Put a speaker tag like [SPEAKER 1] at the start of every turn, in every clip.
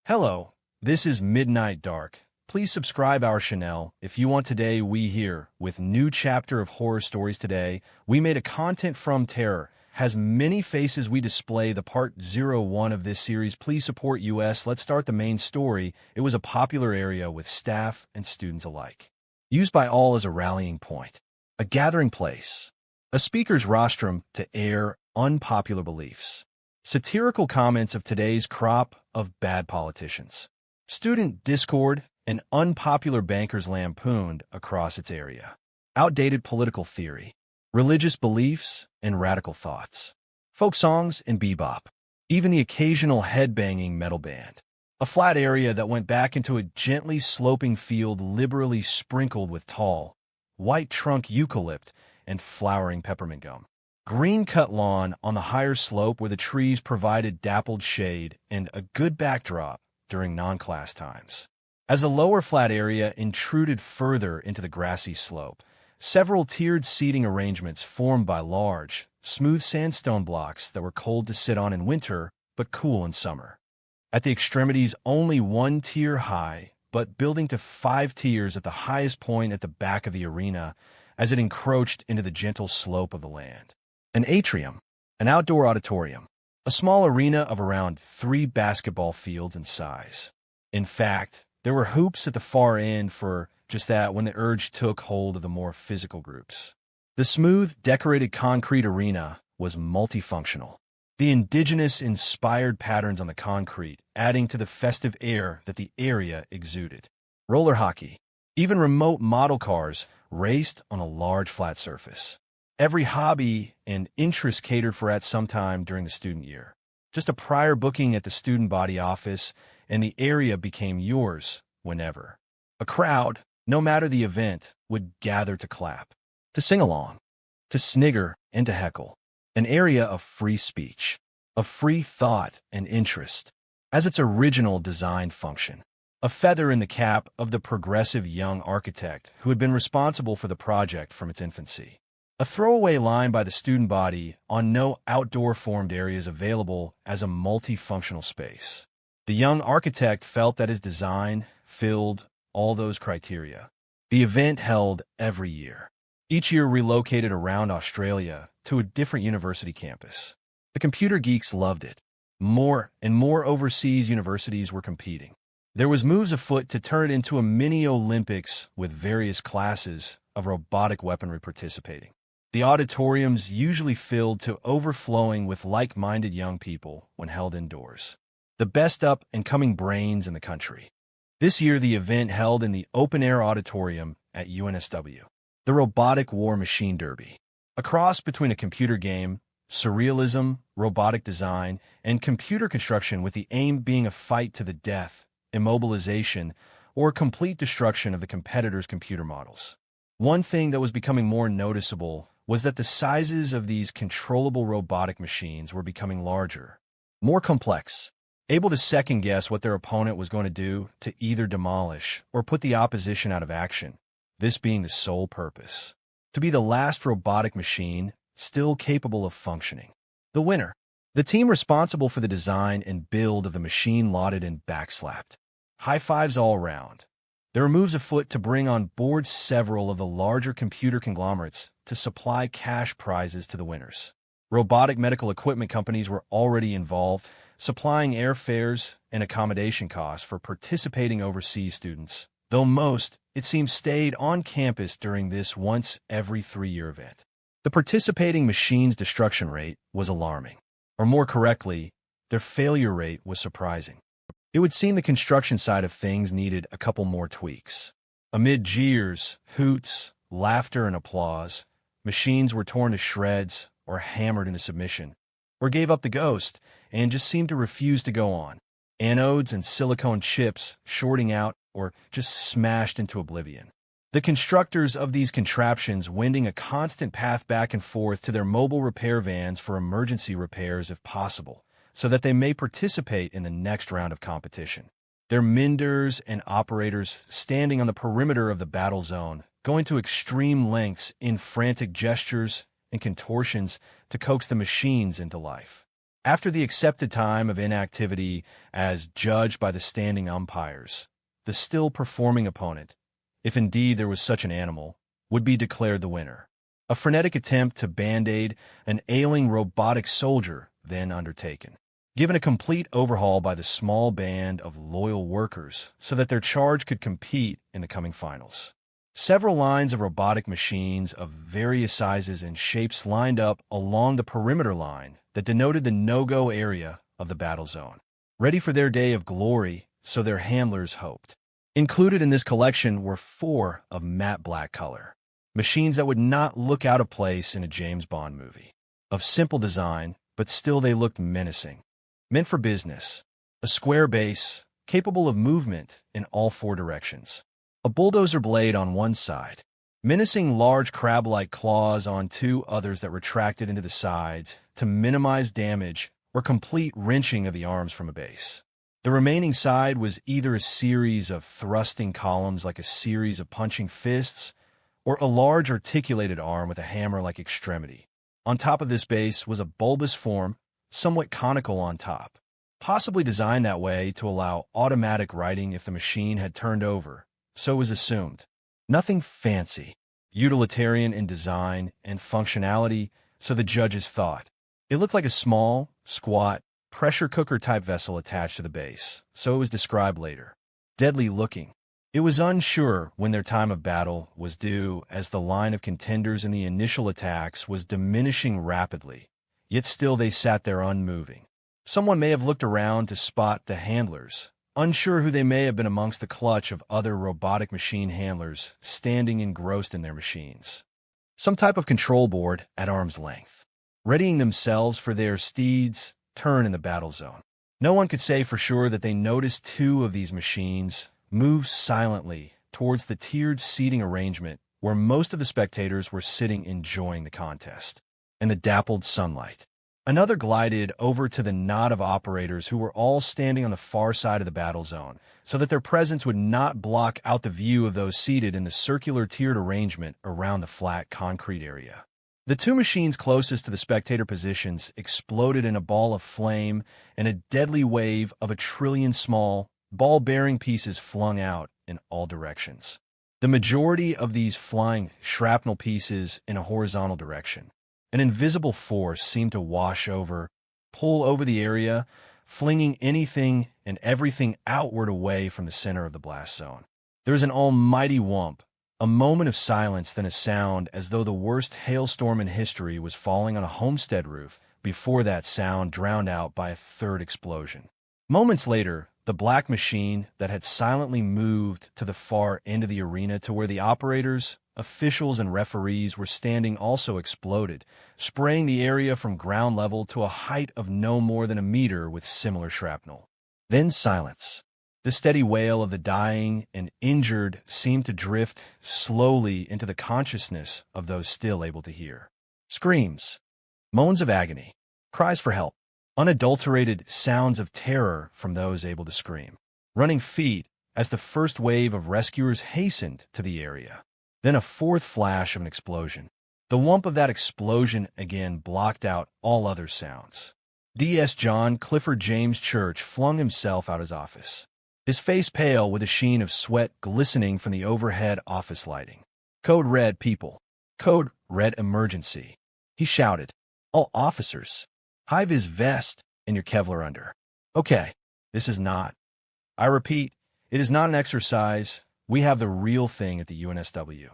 [SPEAKER 1] Hello, this is Midnight Dark. Please subscribe our channel if you want. Today we here with new chapter of horror stories. Today we made a content from terror. Has many faces. We display the part 01 of this series. Please support us. Let's start the main story. It was a popular area with staff and students alike. Used by all as a rallying point, a gathering place, a speaker's rostrum to air unpopular beliefs. Satirical comments of today's crop of bad politicians. Student discord and unpopular bankers lampooned across its area. Outdated political theory, religious beliefs and radical thoughts. Folk songs and bebop. Even the occasional headbanging metal band. A flat area that went back into a gently sloping field liberally sprinkled with tall, white-trunk eucalypt and flowering peppermint gum. Green-cut lawn on the higher slope where the trees provided dappled shade and a good backdrop during non-class times. As the lower flat area intruded further into the grassy slope, several tiered seating arrangements formed by large, smooth sandstone blocks that were cold to sit on in winter but cool in summer. At the extremities, only one tier high, but building to 5 tiers at the highest point at the back of the arena as it encroached into the gentle slope of the land. An atrium, an outdoor auditorium, a small arena of around 3 basketball fields in size. In fact, there were hoops at the far end for just that when the urge took hold of the more physical groups. The smooth, decorated concrete arena was multifunctional. The indigenous-inspired patterns on the concrete adding to the festive air that the area exuded. Roller hockey, even remote model cars raced on a large flat surface. Every hobby and interest catered for at some time during the student year. Just a prior booking at the student body office, and the area became yours whenever. A crowd, no matter the event, would gather to clap, to sing along, to snigger, and to heckle. An area of free speech, of free thought and interest, as its original design function. A feather in the cap of the progressive young architect who had been responsible for the project from its infancy. A throwaway line by the student body on no outdoor formed areas available as a multifunctional space. The young architect felt that his design filled all those criteria. The event held every year, each year relocated around Australia to a different university campus. The computer geeks loved it. More and more overseas universities were competing. There was moves afoot to turn it into a mini Olympics with various classes of robotic weaponry participating. The auditoriums usually filled to overflowing with like-minded young people when held indoors. The best up-and-coming brains in the country. This year, the event held in the open-air auditorium at UNSW. The Robotic War Machine Derby. A cross between a computer game, surrealism, robotic design, and computer construction with the aim being a fight to the death, immobilization, or complete destruction of the competitors' computer models. One thing that was becoming more noticeable was that the sizes of these controllable robotic machines were becoming larger, more complex, able to second-guess what their opponent was going to do to either demolish or put the opposition out of action, this being the sole purpose, to be the last robotic machine still capable of functioning. The winner, the team responsible for the design and build of the machine lauded and backslapped. High fives all around. There were moves afoot to bring on board several of the larger computer conglomerates to supply cash prizes to the winners. Robotic medical equipment companies were already involved, supplying airfares and accommodation costs for participating overseas students, though most, it seems, stayed on campus during this once every 3-year event. The participating machines' destruction rate was alarming, or more correctly, their failure rate was surprising. It would seem the construction side of things needed a couple more tweaks. Amid jeers, hoots, laughter, and applause, machines were torn to shreds or hammered into submission, or gave up the ghost and just seemed to refuse to go on. Anodes and silicone chips shorting out or just smashed into oblivion. The constructors of these contraptions wending a constant path back and forth to their mobile repair vans for emergency repairs if possible, so that they may participate in the next round of competition. Their menders and operators standing on the perimeter of the battle zone, going to extreme lengths in frantic gestures and contortions to coax the machines into life. After the accepted time of inactivity as judged by the standing umpires, the still performing opponent, if indeed there was such an animal, would be declared the winner. A frenetic attempt to band-aid an ailing robotic soldier then undertaken, given a complete overhaul by the small band of loyal workers so that their charge could compete in the coming finals. Several lines of robotic machines of various sizes and shapes lined up along the perimeter line that denoted the no-go area of the battle zone, ready for their day of glory, so their handlers hoped. Included in this collection were 4 of matte black color, machines that would not look out of place in a James Bond movie. Of simple design, but still they looked menacing. Meant for business, a square base, capable of movement in all 4 directions. A bulldozer blade on one side, menacing large crab-like claws on 2 others that retracted into the sides to minimize damage or complete wrenching of the arms from a base. The remaining side was either a series of thrusting columns like a series of punching fists, or a large articulated arm with a hammer-like extremity. On top of this base was a bulbous form, somewhat conical on top, possibly designed that way to allow automatic writing if the machine had turned over, so was assumed. Nothing fancy, utilitarian in design and functionality, so the judges thought. It looked like a small, squat, pressure cooker-type vessel attached to the base, so it was described later. Deadly looking. It was unsure when their time of battle was due, as the line of contenders in the initial attacks was diminishing rapidly, yet still they sat there unmoving. Someone may have looked around to spot the handlers, unsure who they may have been amongst the clutch of other robotic machine handlers standing engrossed in their machines. Some type of control board at arm's length, readying themselves for their steeds' turn in the battle zone. No one could say for sure that they noticed 2 of these machines move silently towards the tiered seating arrangement where most of the spectators were sitting enjoying the contest, in the dappled sunlight. Another glided over to the knot of operators who were all standing on the far side of the battle zone, so that their presence would not block out the view of those seated in the circular tiered arrangement around the flat concrete area. The 2 machines closest to the spectator positions exploded in a ball of flame and a deadly wave of 1 trillion small, ball-bearing pieces flung out in all directions. The majority of these flying shrapnel pieces in a horizontal direction. An invisible force seemed to pull over the area, flinging anything and everything outward away from the center of the blast zone. There was an almighty whomp, a moment of silence, then a sound as though the worst hailstorm in history was falling on a homestead roof, before that sound drowned out by a 3rd explosion. Moments later, the black machine that had silently moved to the far end of the arena to where the operators, officials, and referees were standing also exploded, spraying the area from ground level to a height of no more than 1 meter with similar shrapnel. Then silence. The steady wail of the dying and injured seemed to drift slowly into the consciousness of those still able to hear. Screams, moans of agony, cries for help, unadulterated sounds of terror from those able to scream. Running feet as the first wave of rescuers hastened to the area. Then a 4th flash of an explosion. The whump of that explosion again blocked out all other sounds. D.S. John Clifford James Church flung himself out his office, his face pale with a sheen of sweat glistening from the overhead office lighting. "Code red, people. Code red emergency," he shouted. "All officers, high-vis vest and your Kevlar under. Okay, this is not. I repeat, it is not an exercise. We have the real thing at the UNSW.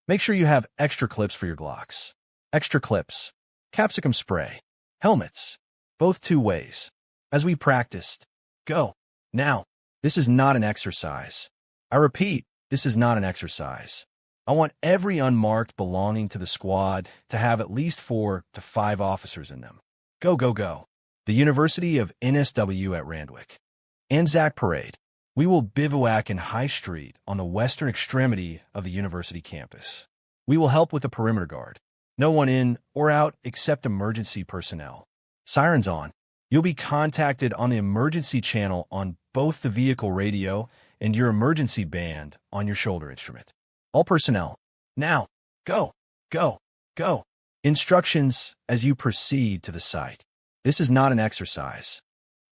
[SPEAKER 1] Make sure you have extra clips for your Glocks. Extra clips. Capsicum spray. Helmets. Both 2 ways. As we practiced. Go. Now, this is not an exercise. I repeat, this is not an exercise. I want every unmarked belonging to the squad to have at least 4 to 5 officers in them. Go, go, go. The University of UNSW at Randwick. Anzac Parade. We will bivouac in High Street on the western extremity of the university campus. We will help with the perimeter guard. No one in or out except emergency personnel. Sirens on. You'll be contacted on the emergency channel on both the vehicle radio and your emergency band on your shoulder instrument. All personnel. Now, go, go, go. Instructions as you proceed to the site. This is not an exercise.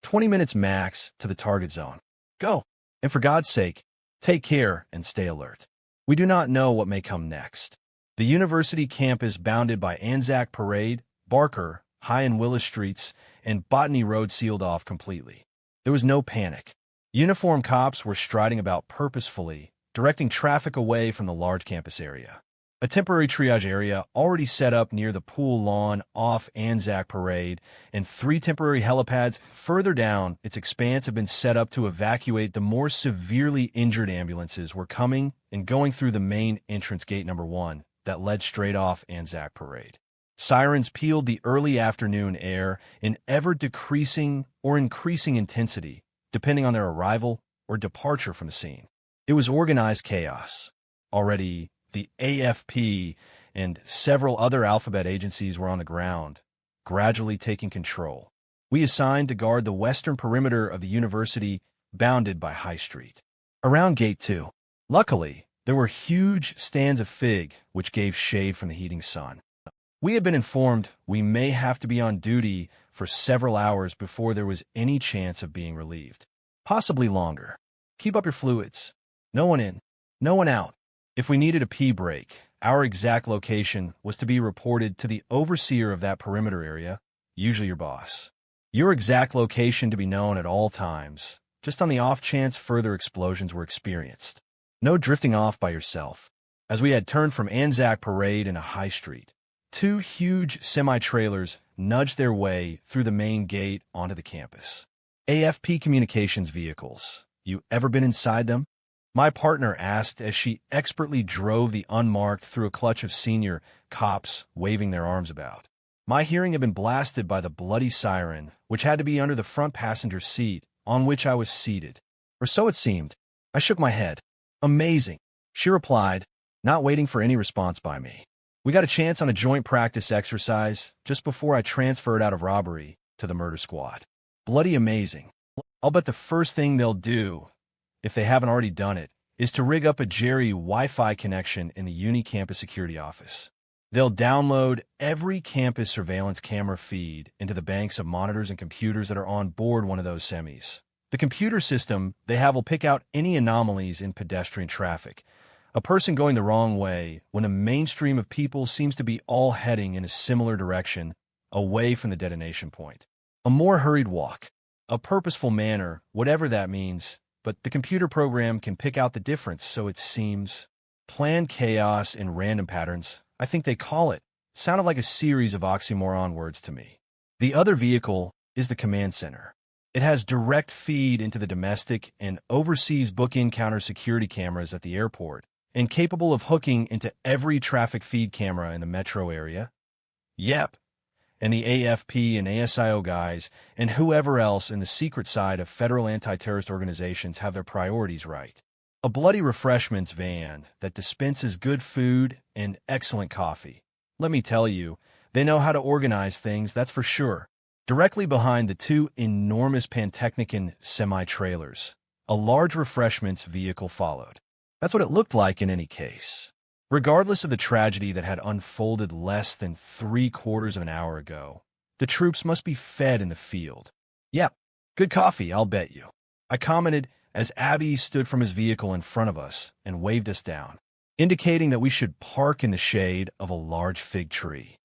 [SPEAKER 1] 20 minutes max to the target zone. Go. And for God's sake, take care and stay alert. We do not know what may come next. The university campus bounded by Anzac Parade, Barker, High and Willis Streets, and Botany Road sealed off completely. There was no panic. Uniformed cops were striding about purposefully, directing traffic away from the large campus area. A temporary triage area already set up near the pool lawn off Anzac Parade, and 3 temporary helipads further down its expanse have been set up to evacuate the more severely injured ambulances were coming and going through the main entrance gate number 1 that led straight off Anzac Parade. Sirens pealed the early afternoon air in ever-decreasing or increasing intensity, depending on their arrival or departure from the scene. It was organized chaos. Already, the AFP and several other alphabet agencies were on the ground, gradually taking control. We assigned to guard the western perimeter of the university bounded by High Street. Around Gate 2, luckily, there were huge stands of fig which gave shade from the heating sun. We had been informed we may have to be on duty for several hours before there was any chance of being relieved. Possibly longer. Keep up your fluids. No one in, no one out. If we needed a pee break, our exact location was to be reported to the overseer of that perimeter area, usually your boss. Your exact location to be known at all times, just on the off chance further explosions were experienced. No drifting off by yourself. As we had turned from Anzac Parade into High Street, 2 huge semi-trailers nudged their way through the main gate onto the campus. AFP communications vehicles. You ever been inside them? My partner asked as she expertly drove the unmarked through a clutch of senior cops waving their arms about. My hearing had been blasted by the bloody siren, which had to be under the front passenger seat on which I was seated. Or so it seemed. I shook my head. Amazing, she replied, not waiting for any response by me. We got a chance on a joint practice exercise just before I transferred out of robbery to the murder squad. Bloody amazing. I'll bet the first thing they'll do, if they haven't already done it, is to rig up a Jerry Wi-Fi connection in the Uni campus security office. They'll download every campus surveillance camera feed into the banks of monitors and computers that are on board one of those semis. The computer system they have will pick out any anomalies in pedestrian traffic. A person going the wrong way when a mainstream of people seems to be all heading in a similar direction, away from the detonation point. A more hurried walk. A purposeful manner, whatever that means, but the computer program can pick out the difference, so it seems. Planned chaos in random patterns, I think they call it, sounded like a series of oxymoron words to me. The other vehicle is the command center. It has direct feed into the domestic and overseas book-in counter security cameras at the airport, and capable of hooking into every traffic feed camera in the metro area. Yep. And the AFP and ASIO guys and whoever else in the secret side of federal anti-terrorist organizations have their priorities right. A bloody refreshments van that dispenses good food and excellent coffee. Let me tell you, they know how to organize things, that's for sure. Directly behind the 2 enormous Pantechnicon semi-trailers, a large refreshments vehicle followed. That's what it looked like in any case. Regardless of the tragedy that had unfolded less than 3/4 of an hour ago, the troops must be fed in the field. Yep, good coffee, I'll bet you. I commented as Abby stood from his vehicle in front of us and waved us down, indicating that we should park in the shade of a large fig tree.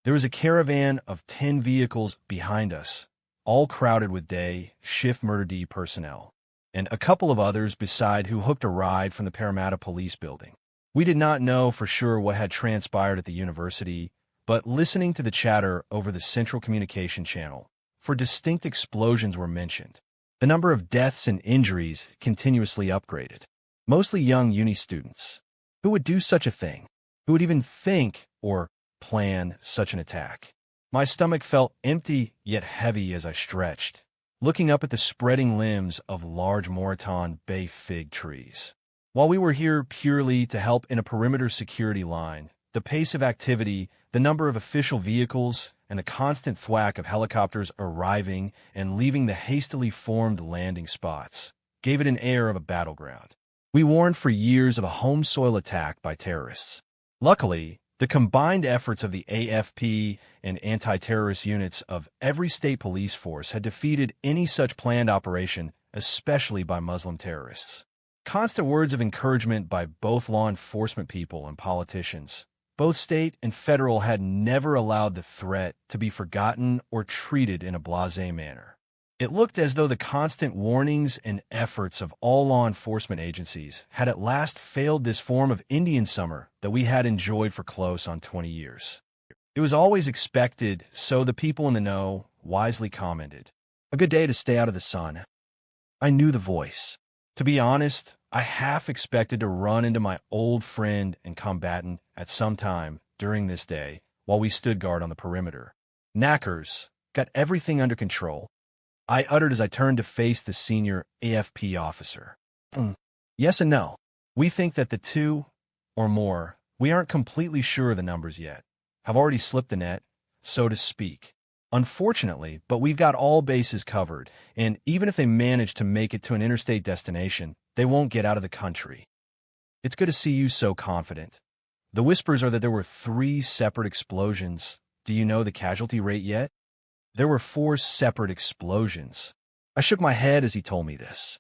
[SPEAKER 1] There was a caravan of 10 vehicles behind us, all crowded with day shift murder D personnel, and a couple of others beside who hooked a ride from the Parramatta Police Building. We did not know for sure what had transpired at the university, but listening to the chatter over the central communication channel, for distinct explosions were mentioned. The number of deaths and injuries continuously upgraded. Mostly young uni students. Who would do such a thing? Who would even think or plan such an attack? My stomach felt empty yet heavy as I stretched, looking up at the spreading limbs of large Moreton Bay fig trees. While we were here purely to help in a perimeter security line, the pace of activity, the number of official vehicles, and the constant thwack of helicopters arriving and leaving the hastily formed landing spots gave it an air of a battleground. We warned for years of a home soil attack by terrorists. Luckily, The combined efforts of the AFP and anti-terrorist units of every state police force had defeated any such planned operation, especially by Muslim terrorists. Constant words of encouragement by both law enforcement people and politicians. Both state and federal had never allowed the threat to be forgotten or treated in a blasé manner. It looked as though the constant warnings and efforts of all law enforcement agencies had at last failed this form of Indian summer that we had enjoyed for close on 20 years. It was always expected, so the people in the know wisely commented, "A good day to stay out of the sun." I knew the voice. To be honest, I half expected to run into my old friend and combatant at some time during this day while we stood guard on the perimeter. "Knackers, got everything under control?" I uttered as I turned to face the senior AFP officer. Yes and no. We think that the two or more, we aren't completely sure of the numbers yet, have already slipped the net, so to speak. Unfortunately, but we've got all bases covered, and even if they manage to make it to an interstate destination, they won't get out of the country. It's good to see you so confident. The whispers are that there were 3 separate explosions. Do you know the casualty rate yet? There were 4 separate explosions. I shook my head as he told me this.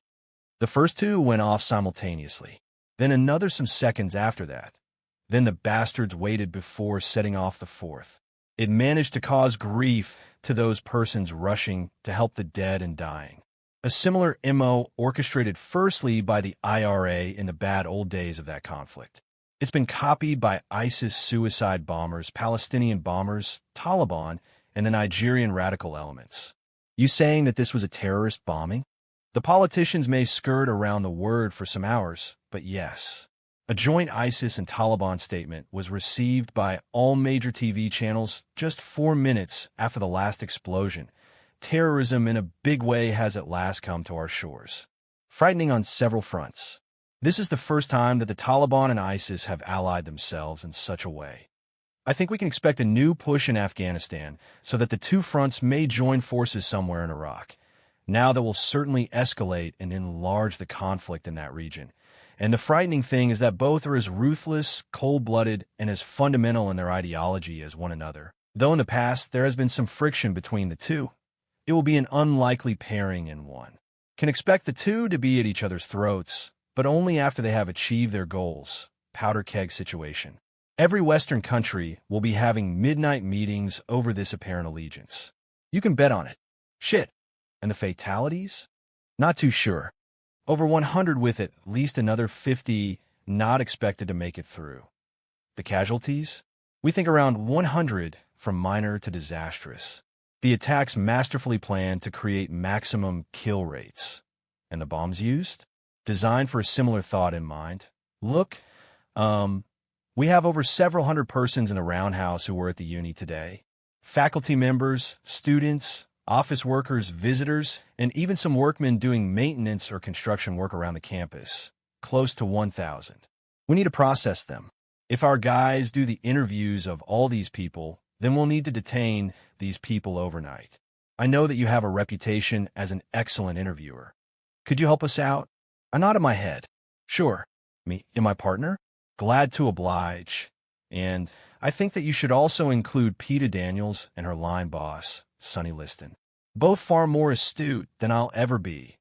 [SPEAKER 1] The first 2 went off simultaneously, then another some seconds after that. Then the bastards waited before setting off the 4th. It managed to cause grief to those persons rushing to help the dead and dying. A similar MO orchestrated firstly by the IRA in the bad old days of that conflict. It's been copied by ISIS suicide bombers, Palestinian bombers, Taliban, and the Nigerian radical elements. You saying that this was a terrorist bombing? The politicians may skirt around the word for some hours, but yes. A joint ISIS and Taliban statement was received by all major TV channels just 4 minutes after the last explosion. Terrorism in a big way has at last come to our shores. Frightening on several fronts. This is the first time that the Taliban and ISIS have allied themselves in such a way. I think we can expect a new push in Afghanistan so that the 2 fronts may join forces somewhere in Iraq. Now that will certainly escalate and enlarge the conflict in that region. And the frightening thing is that both are as ruthless, cold-blooded, and as fundamental in their ideology as one another. Though in the past there has been some friction between the two, it will be an unlikely pairing in one. Can expect the two to be at each other's throats, but only after they have achieved their goals. Powder keg situation. Every Western country will be having midnight meetings over this apparent allegiance. You can bet on it. Shit. And the fatalities? Not too sure. Over 100 with at least another 50 not expected to make it through. The casualties? We think around 100 from minor to disastrous. The attacks masterfully planned to create maximum kill rates. And the bombs used? Designed for a similar thought in mind. Look, we have over several hundred persons in the roundhouse who were at the uni today. Faculty members, students, office workers, visitors, and even some workmen doing maintenance or construction work around the campus. Close to 1,000. We need to process them. If our guys do the interviews of all these people, then we'll need to detain these people overnight. I know that you have a reputation as an excellent interviewer. Could you help us out? I nodded my head. Sure. Me and my partner? Glad to oblige. And I think that you should also include Peter Daniels and her line boss, Sonny Liston. Both far more astute than I'll ever be.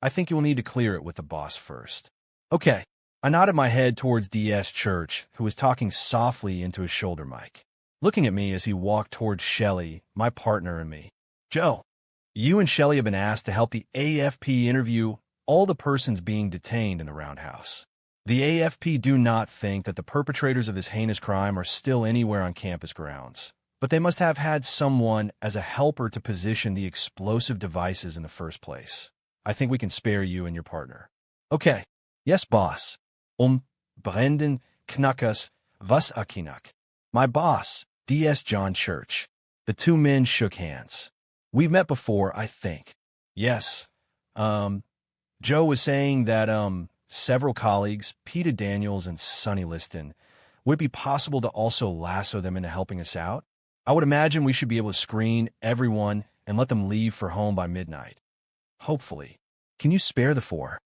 [SPEAKER 1] I think you will need to clear it with the boss first. Okay. I nodded my head towards D.S. Church, who was talking softly into his shoulder mic, looking at me as he walked towards Shelley, my partner, and me. Joe, you and Shelley have been asked to help the AFP interview all the persons being detained in the roundhouse. The AFP do not think that the perpetrators of this heinous crime are still anywhere on campus grounds, but they must have had someone as a helper to position the explosive devices in the first place. I think we can spare you and your partner. Okay. Yes, boss. Brendan Knackas, was Akinak. My boss, D.S. John Church. The 2 men shook hands. We've met before, I think. Yes. Joe was saying that, several colleagues, Peter Daniels and Sonny Liston, would it be possible to also lasso them into helping us out? I would imagine we should be able to screen everyone and let them leave for home by midnight. Hopefully. Can you spare the 4?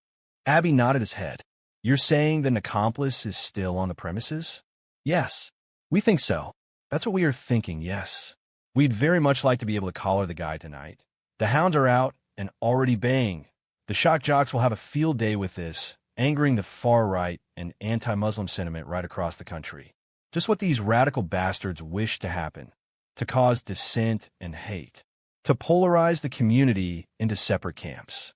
[SPEAKER 1] Abby nodded his head. You're saying that an accomplice is still on the premises? Yes. We think so. That's what we are thinking, yes. We'd very much like to be able to collar the guy tonight. The hounds are out and already baying. The shock jocks will have a field day with this, angering the far right and anti-Muslim sentiment right across the country. Just what these radical bastards wish to happen, to cause dissent and hate, to polarize the community into separate camps.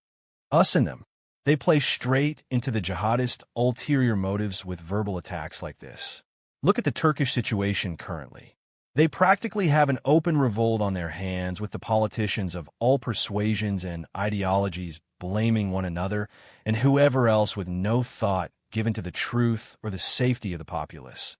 [SPEAKER 1] Us and them. They play straight into the jihadist ulterior motives with verbal attacks like this. Look at the Turkish situation currently. They practically have an open revolt on their hands, with the politicians of all persuasions and ideologies blaming one another, and whoever else with no thought given to the truth or the safety of the populace.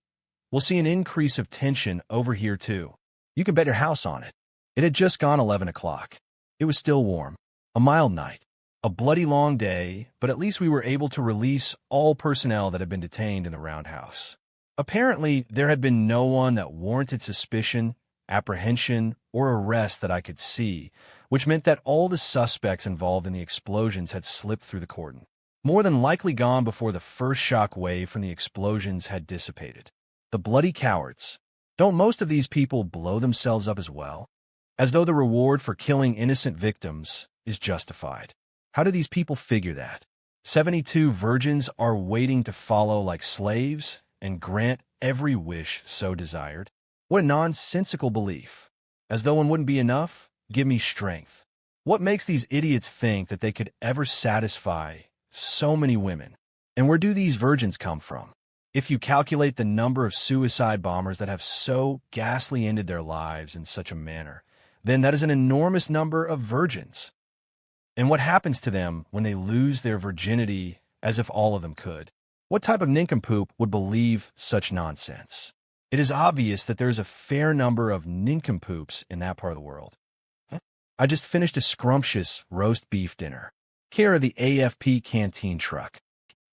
[SPEAKER 1] We'll see an increase of tension over here too. You can bet your house on it. It had just gone 11 o'clock. It was still warm. A mild night. A bloody long day, but at least we were able to release all personnel that had been detained in the roundhouse. Apparently, there had been no one that warranted suspicion, apprehension, or arrest that I could see, which meant that all the suspects involved in the explosions had slipped through the cordon, more than likely gone before the first shock wave from the explosions had dissipated. The bloody cowards. Don't most of these people blow themselves up as well? As though the reward for killing innocent victims is justified. How do these people figure that? 72 virgins are waiting to follow like slaves and grant every wish so desired? What a nonsensical belief. As though one wouldn't be enough, give me strength. What makes these idiots think that they could ever satisfy so many women? And where do these virgins come from? If you calculate the number of suicide bombers that have so ghastly ended their lives in such a manner, then that is an enormous number of virgins. And what happens to them when they lose their virginity, as if all of them could? What type of nincompoop would believe such nonsense? It is obvious that there is a fair number of nincompoops in that part of the world. I just finished a scrumptious roast beef dinner, care of the AFP canteen truck.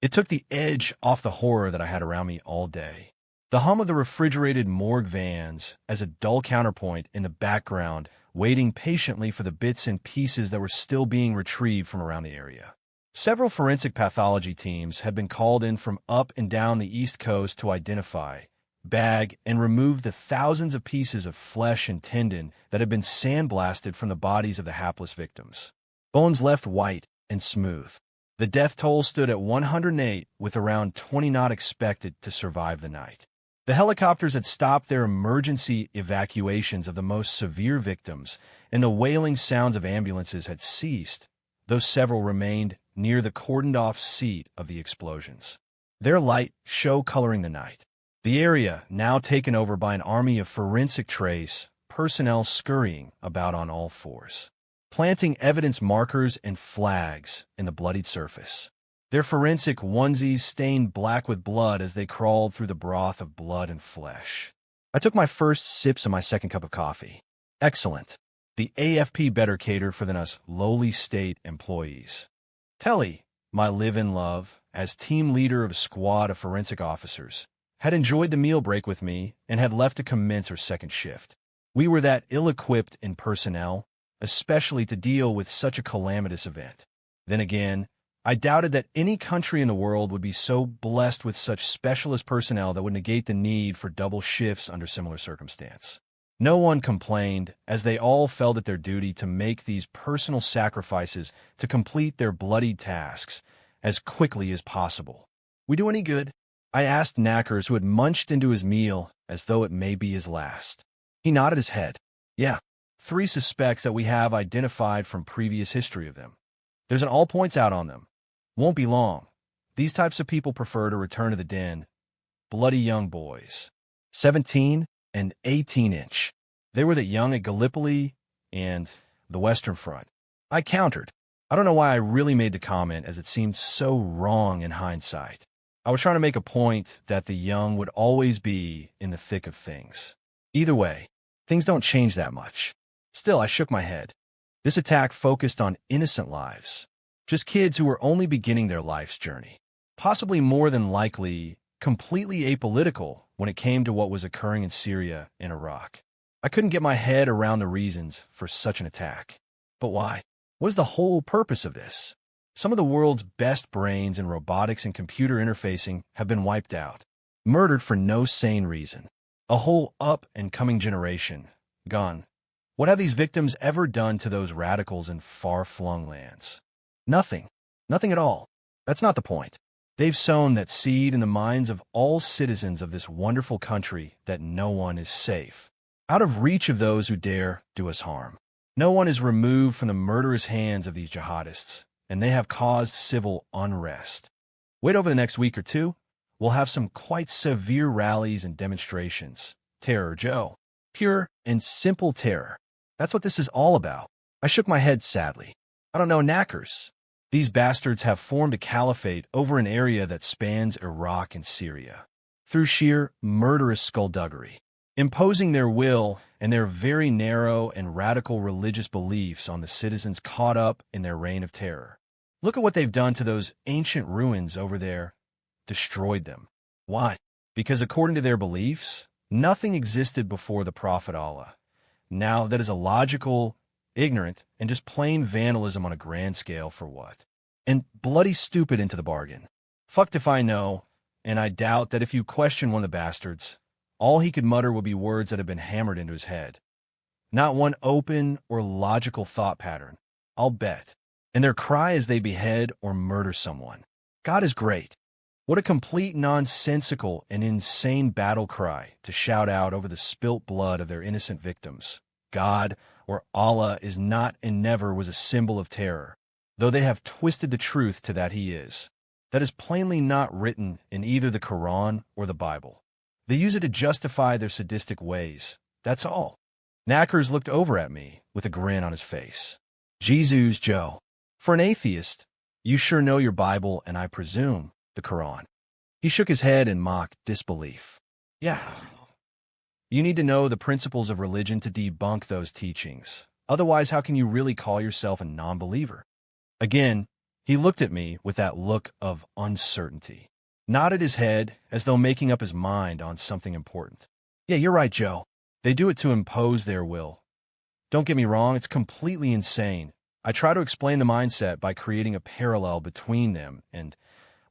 [SPEAKER 1] It took the edge off the horror that I had around me all day. The hum of the refrigerated morgue vans as a dull counterpoint in the background, waiting patiently for the bits and pieces that were still being retrieved from around the area. Several forensic pathology teams had been called in from up and down the East Coast to identify, bag, and remove the thousands of pieces of flesh and tendon that had been sandblasted from the bodies of the hapless victims. Bones left white and smooth. The death toll stood at 108, with around 20 not expected to survive the night. The helicopters had stopped their emergency evacuations of the most severe victims, and the wailing sounds of ambulances had ceased, though several remained near the cordoned-off seat of the explosions, their light show-coloring the night. The area now taken over by an army of forensic trace personnel scurrying about on all fours, planting evidence markers and flags in the bloodied surface. Their forensic onesies stained black with blood as they crawled through the broth of blood and flesh. I took my first sips of my second cup of coffee. Excellent. The AFP better catered for than us lowly state employees. Telly, my live-in love, as team leader of a squad of forensic officers, had enjoyed the meal break with me and had left to commence her second shift. We were that ill-equipped in personnel, especially to deal with such a calamitous event. Then again, I doubted that any country in the world would be so blessed with such specialist personnel that would negate the need for double shifts under similar circumstance. No one complained, as they all felt it their duty to make these personal sacrifices to complete their bloodied tasks as quickly as possible. We do any good? I asked Knackers, who had munched into his meal as though it may be his last. He nodded his head. Yeah, 3 suspects that we have identified from previous history of them. There's an all points out on them. Won't be long. These types of people prefer to return to the den. Bloody young boys. 17 and 18-inch. They were the young at Gallipoli and the Western Front. I countered. I don't know why I really made the comment, as it seemed so wrong in hindsight. I was trying to make a point that the young would always be in the thick of things. Either way, things don't change that much. Still, I shook my head. This attack focused on innocent lives. Just kids who were only beginning their life's journey. Possibly more than likely, completely apolitical when it came to what was occurring in Syria and Iraq. I couldn't get my head around the reasons for such an attack. But why? What is the whole purpose of this? Some of the world's best brains in robotics and computer interfacing have been wiped out, murdered for no sane reason. A whole up-and-coming generation gone. What have these victims ever done to those radicals in far-flung lands? Nothing. Nothing at all. That's not the point. They've sown that seed in the minds of all citizens of this wonderful country that no one is safe, out of reach of those who dare do us harm. No one is removed from the murderous hands of these jihadists, and they have caused civil unrest. Wait over the next week or two. We'll have some quite severe rallies and demonstrations. Terror, Joe. Pure and simple terror. That's what this is all about. I shook my head sadly. I don't know knackers. These bastards have formed a caliphate over an area that spans Iraq and Syria, through sheer murderous skullduggery, imposing their will and their very narrow and radical religious beliefs on the citizens caught up in their reign of terror. Look at what they've done to those ancient ruins over there. Destroyed them. Why? Because according to their beliefs, nothing existed before the Prophet Allah. Now that is illogical, ignorant, and just plain vandalism on a grand scale for what? And bloody stupid into the bargain. Fucked if I know, and I doubt that if you question one of the bastards, all he could mutter will be words that have been hammered into his head. Not one open or logical thought pattern, I'll bet. And their cry as they behead or murder someone. God is great. What a complete nonsensical and insane battle cry to shout out over the spilt blood of their innocent victims. God, or Allah, is not and never was a symbol of terror, though they have twisted the truth to that he is. That is plainly not written in either the Quran or the Bible. They use it to justify their sadistic ways. That's all. Knackers looked over at me with a grin on his face. Jesus, Joe. For an atheist, you sure know your Bible and I presume the Quran. He shook his head in mock disbelief. Yeah. You need to know the principles of religion to debunk those teachings. Otherwise, how can you really call yourself a non-believer? Again, he looked at me with that look of uncertainty, nodded his head as though making up his mind on something important. Yeah, you're right, Joe. They do it to impose their will. Don't get me wrong, it's completely insane. I try to explain the mindset by creating a parallel between them and,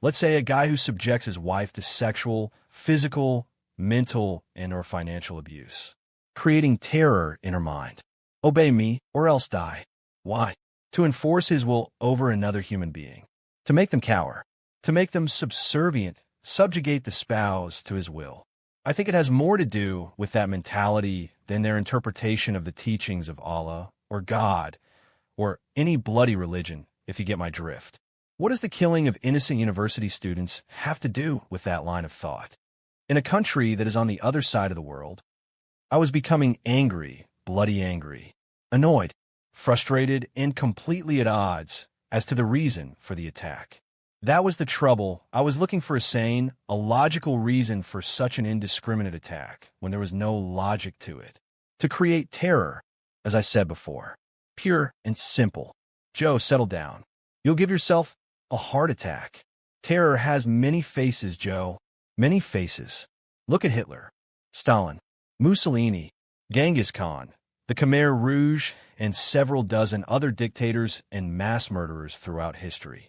[SPEAKER 1] let's say, a guy who subjects his wife to sexual, physical, mental, and/or financial abuse, creating terror in her mind. Obey me or else die. Why? To enforce his will over another human being, to make them cower, to make them subservient, subjugate the spouse to his will. I think it has more to do with that mentality than their interpretation of the teachings of Allah or God or any bloody religion, if you get my drift. What does the killing of innocent university students have to do with that line of thought? In a country that is on the other side of the world, I was becoming angry, bloody angry, annoyed, frustrated, and completely at odds as to the reason for the attack. That was the trouble. I was looking for a sane, a logical reason for such an indiscriminate attack when there was no logic to it. To create terror, as I said before. Pure and simple. Joe, settle down. You'll give yourself a heart attack. Terror has many faces, Joe. Many faces. Look at Hitler, Stalin, Mussolini, Genghis Khan, the Khmer Rouge, and several dozen other dictators and mass murderers throughout history.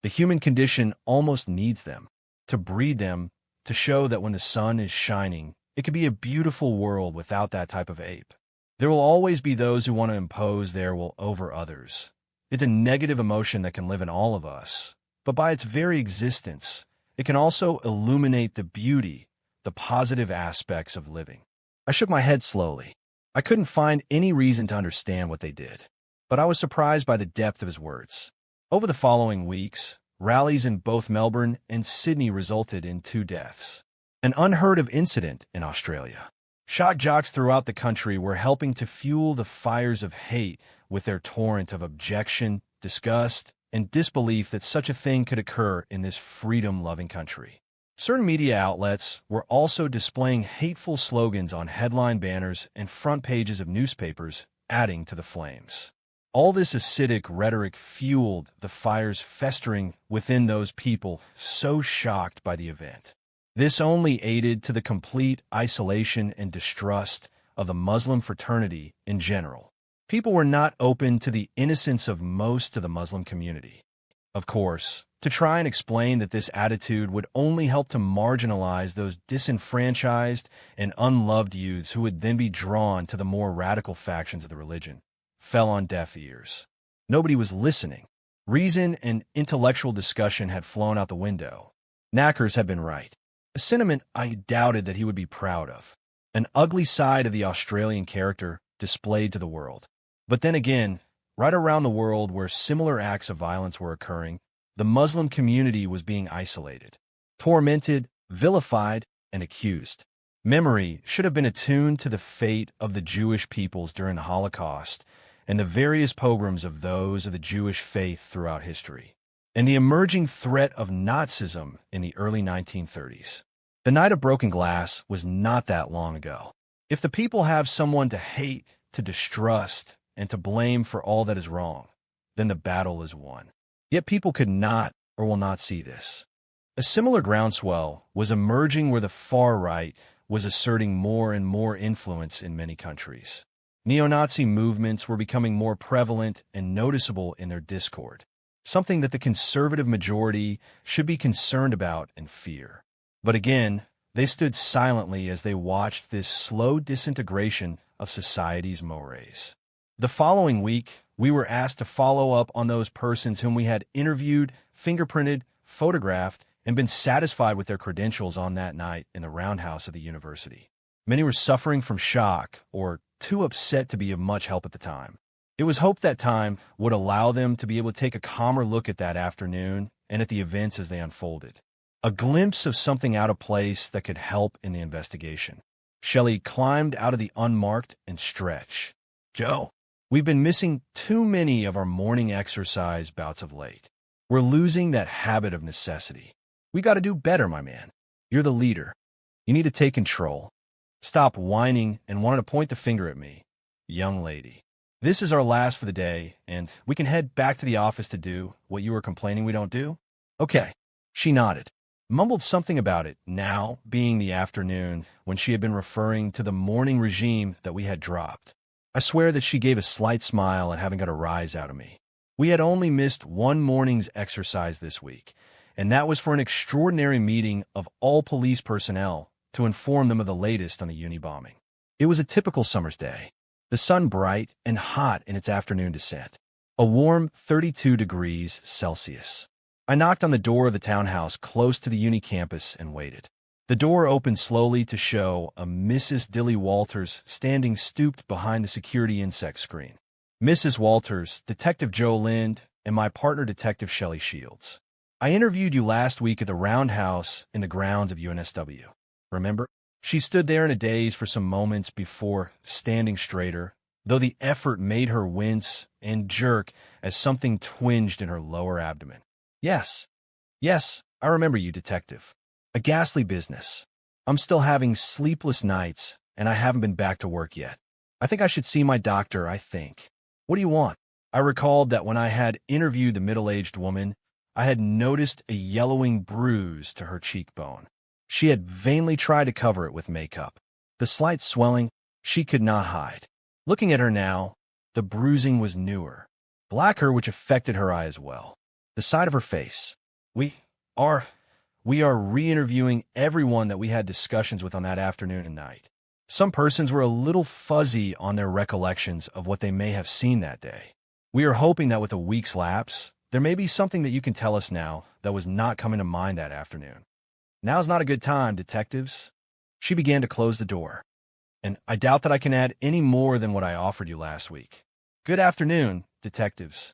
[SPEAKER 1] The human condition almost needs them, to breed them, to show that when the sun is shining, it could be a beautiful world without that type of ape. There will always be those who want to impose their will over others. It's a negative emotion that can live in all of us, but by its very existence, it can also illuminate the beauty, the positive aspects of living. I shook my head slowly. I couldn't find any reason to understand what they did, but I was surprised by the depth of his words. Over the following weeks, rallies in both Melbourne and Sydney resulted in 2 deaths. An unheard-of incident in Australia. Shock jocks throughout the country were helping to fuel the fires of hate with their torrent of objection, disgust, and disbelief that such a thing could occur in this freedom-loving country. Certain media outlets were also displaying hateful slogans on headline banners and front pages of newspapers, adding to the flames. All this acidic rhetoric fueled the fires festering within those people so shocked by the event. This only aided to the complete isolation and distrust of the Muslim fraternity in general. People were not open to the innocence of most of the Muslim community. of course, to try and explain that this attitude would only help to marginalize those disenfranchised and unloved youths who would then be drawn to the more radical factions of the religion, fell on deaf ears. Nobody was listening. Reason and intellectual discussion had flown out the window. Knackers had been right. A sentiment I doubted that he would be proud of. An ugly side of the Australian character displayed to the world. But then again, right around the world where similar acts of violence were occurring, the Muslim community was being isolated, tormented, vilified, and accused. Memory should have been attuned to the fate of the Jewish peoples during the Holocaust and the various pogroms of those of the Jewish faith throughout history, and the emerging threat of Nazism in the early 1930s. The night of broken glass was not that long ago. If the people have someone to hate, to distrust, and to blame for all that is wrong, then the battle is won. Yet people could not or will not see this. A similar groundswell was emerging where the far right was asserting more and more influence in many countries. Neo-Nazi movements were becoming more prevalent and noticeable in their discord, something that the conservative majority should be concerned about and fear. But again, they stood silently as they watched this slow disintegration of society's mores. The following week, we were asked to follow up on those persons whom we had interviewed, fingerprinted, photographed, and been satisfied with their credentials on that night in the roundhouse of the university. Many were suffering from shock or too upset to be of much help at the time. It was hoped that time would allow them to be able to take a calmer look at that afternoon and at the events as they unfolded. A glimpse of something out of place that could help in the investigation. Shelley climbed out of the unmarked and stretched. "Joe, we've been missing too many of our morning exercise bouts of late. We're losing that habit of necessity. We got to do better, my man. You're the leader. You need to take control. Stop whining and wanting to point the finger at me. Young lady, this is our last for the day, and we can head back to the office to do what you were complaining we don't do?" "Okay." She nodded, mumbled something about it now being the afternoon when she had been referring to the morning regime that we had dropped. I swear that she gave a slight smile at having got a rise out of me. We had only missed one morning's exercise this week, and that was for an extraordinary meeting of all police personnel to inform them of the latest on the uni bombing. It was a typical summer's day, the sun bright and hot in its afternoon descent, a warm 32 degrees Celsius. I knocked on the door of the townhouse close to the uni campus and waited. The door opened slowly to show a Mrs. Dilly Walters standing stooped behind the security insect screen. Mrs. Walters, Detective Joe Lind, and my partner Detective Shelley Shields. I interviewed you last week at the roundhouse in the grounds of UNSW. Remember? She stood there in a daze for some moments before standing straighter, though the effort made her wince and jerk as something twinged in her lower abdomen. Yes, I remember you, Detective. A ghastly business. I'm still having sleepless nights, and I haven't been back to work yet. I think I should see my doctor, I think. What do you want? I recalled that when I had interviewed the middle-aged woman, I had noticed a yellowing bruise to her cheekbone. She had vainly tried to cover it with makeup. The slight swelling she could not hide. Looking at her now, the bruising was newer, blacker, which affected her eye as well. The side of her face. We are re-interviewing everyone that we had discussions with on that afternoon and night. Some persons were a little fuzzy on their recollections of what they may have seen that day. We are hoping that with a week's lapse, there may be something that you can tell us now that was not coming to mind that afternoon. Now's not a good time, detectives. She began to close the door, and I doubt that I can add any more than what I offered you last week. Good afternoon, detectives.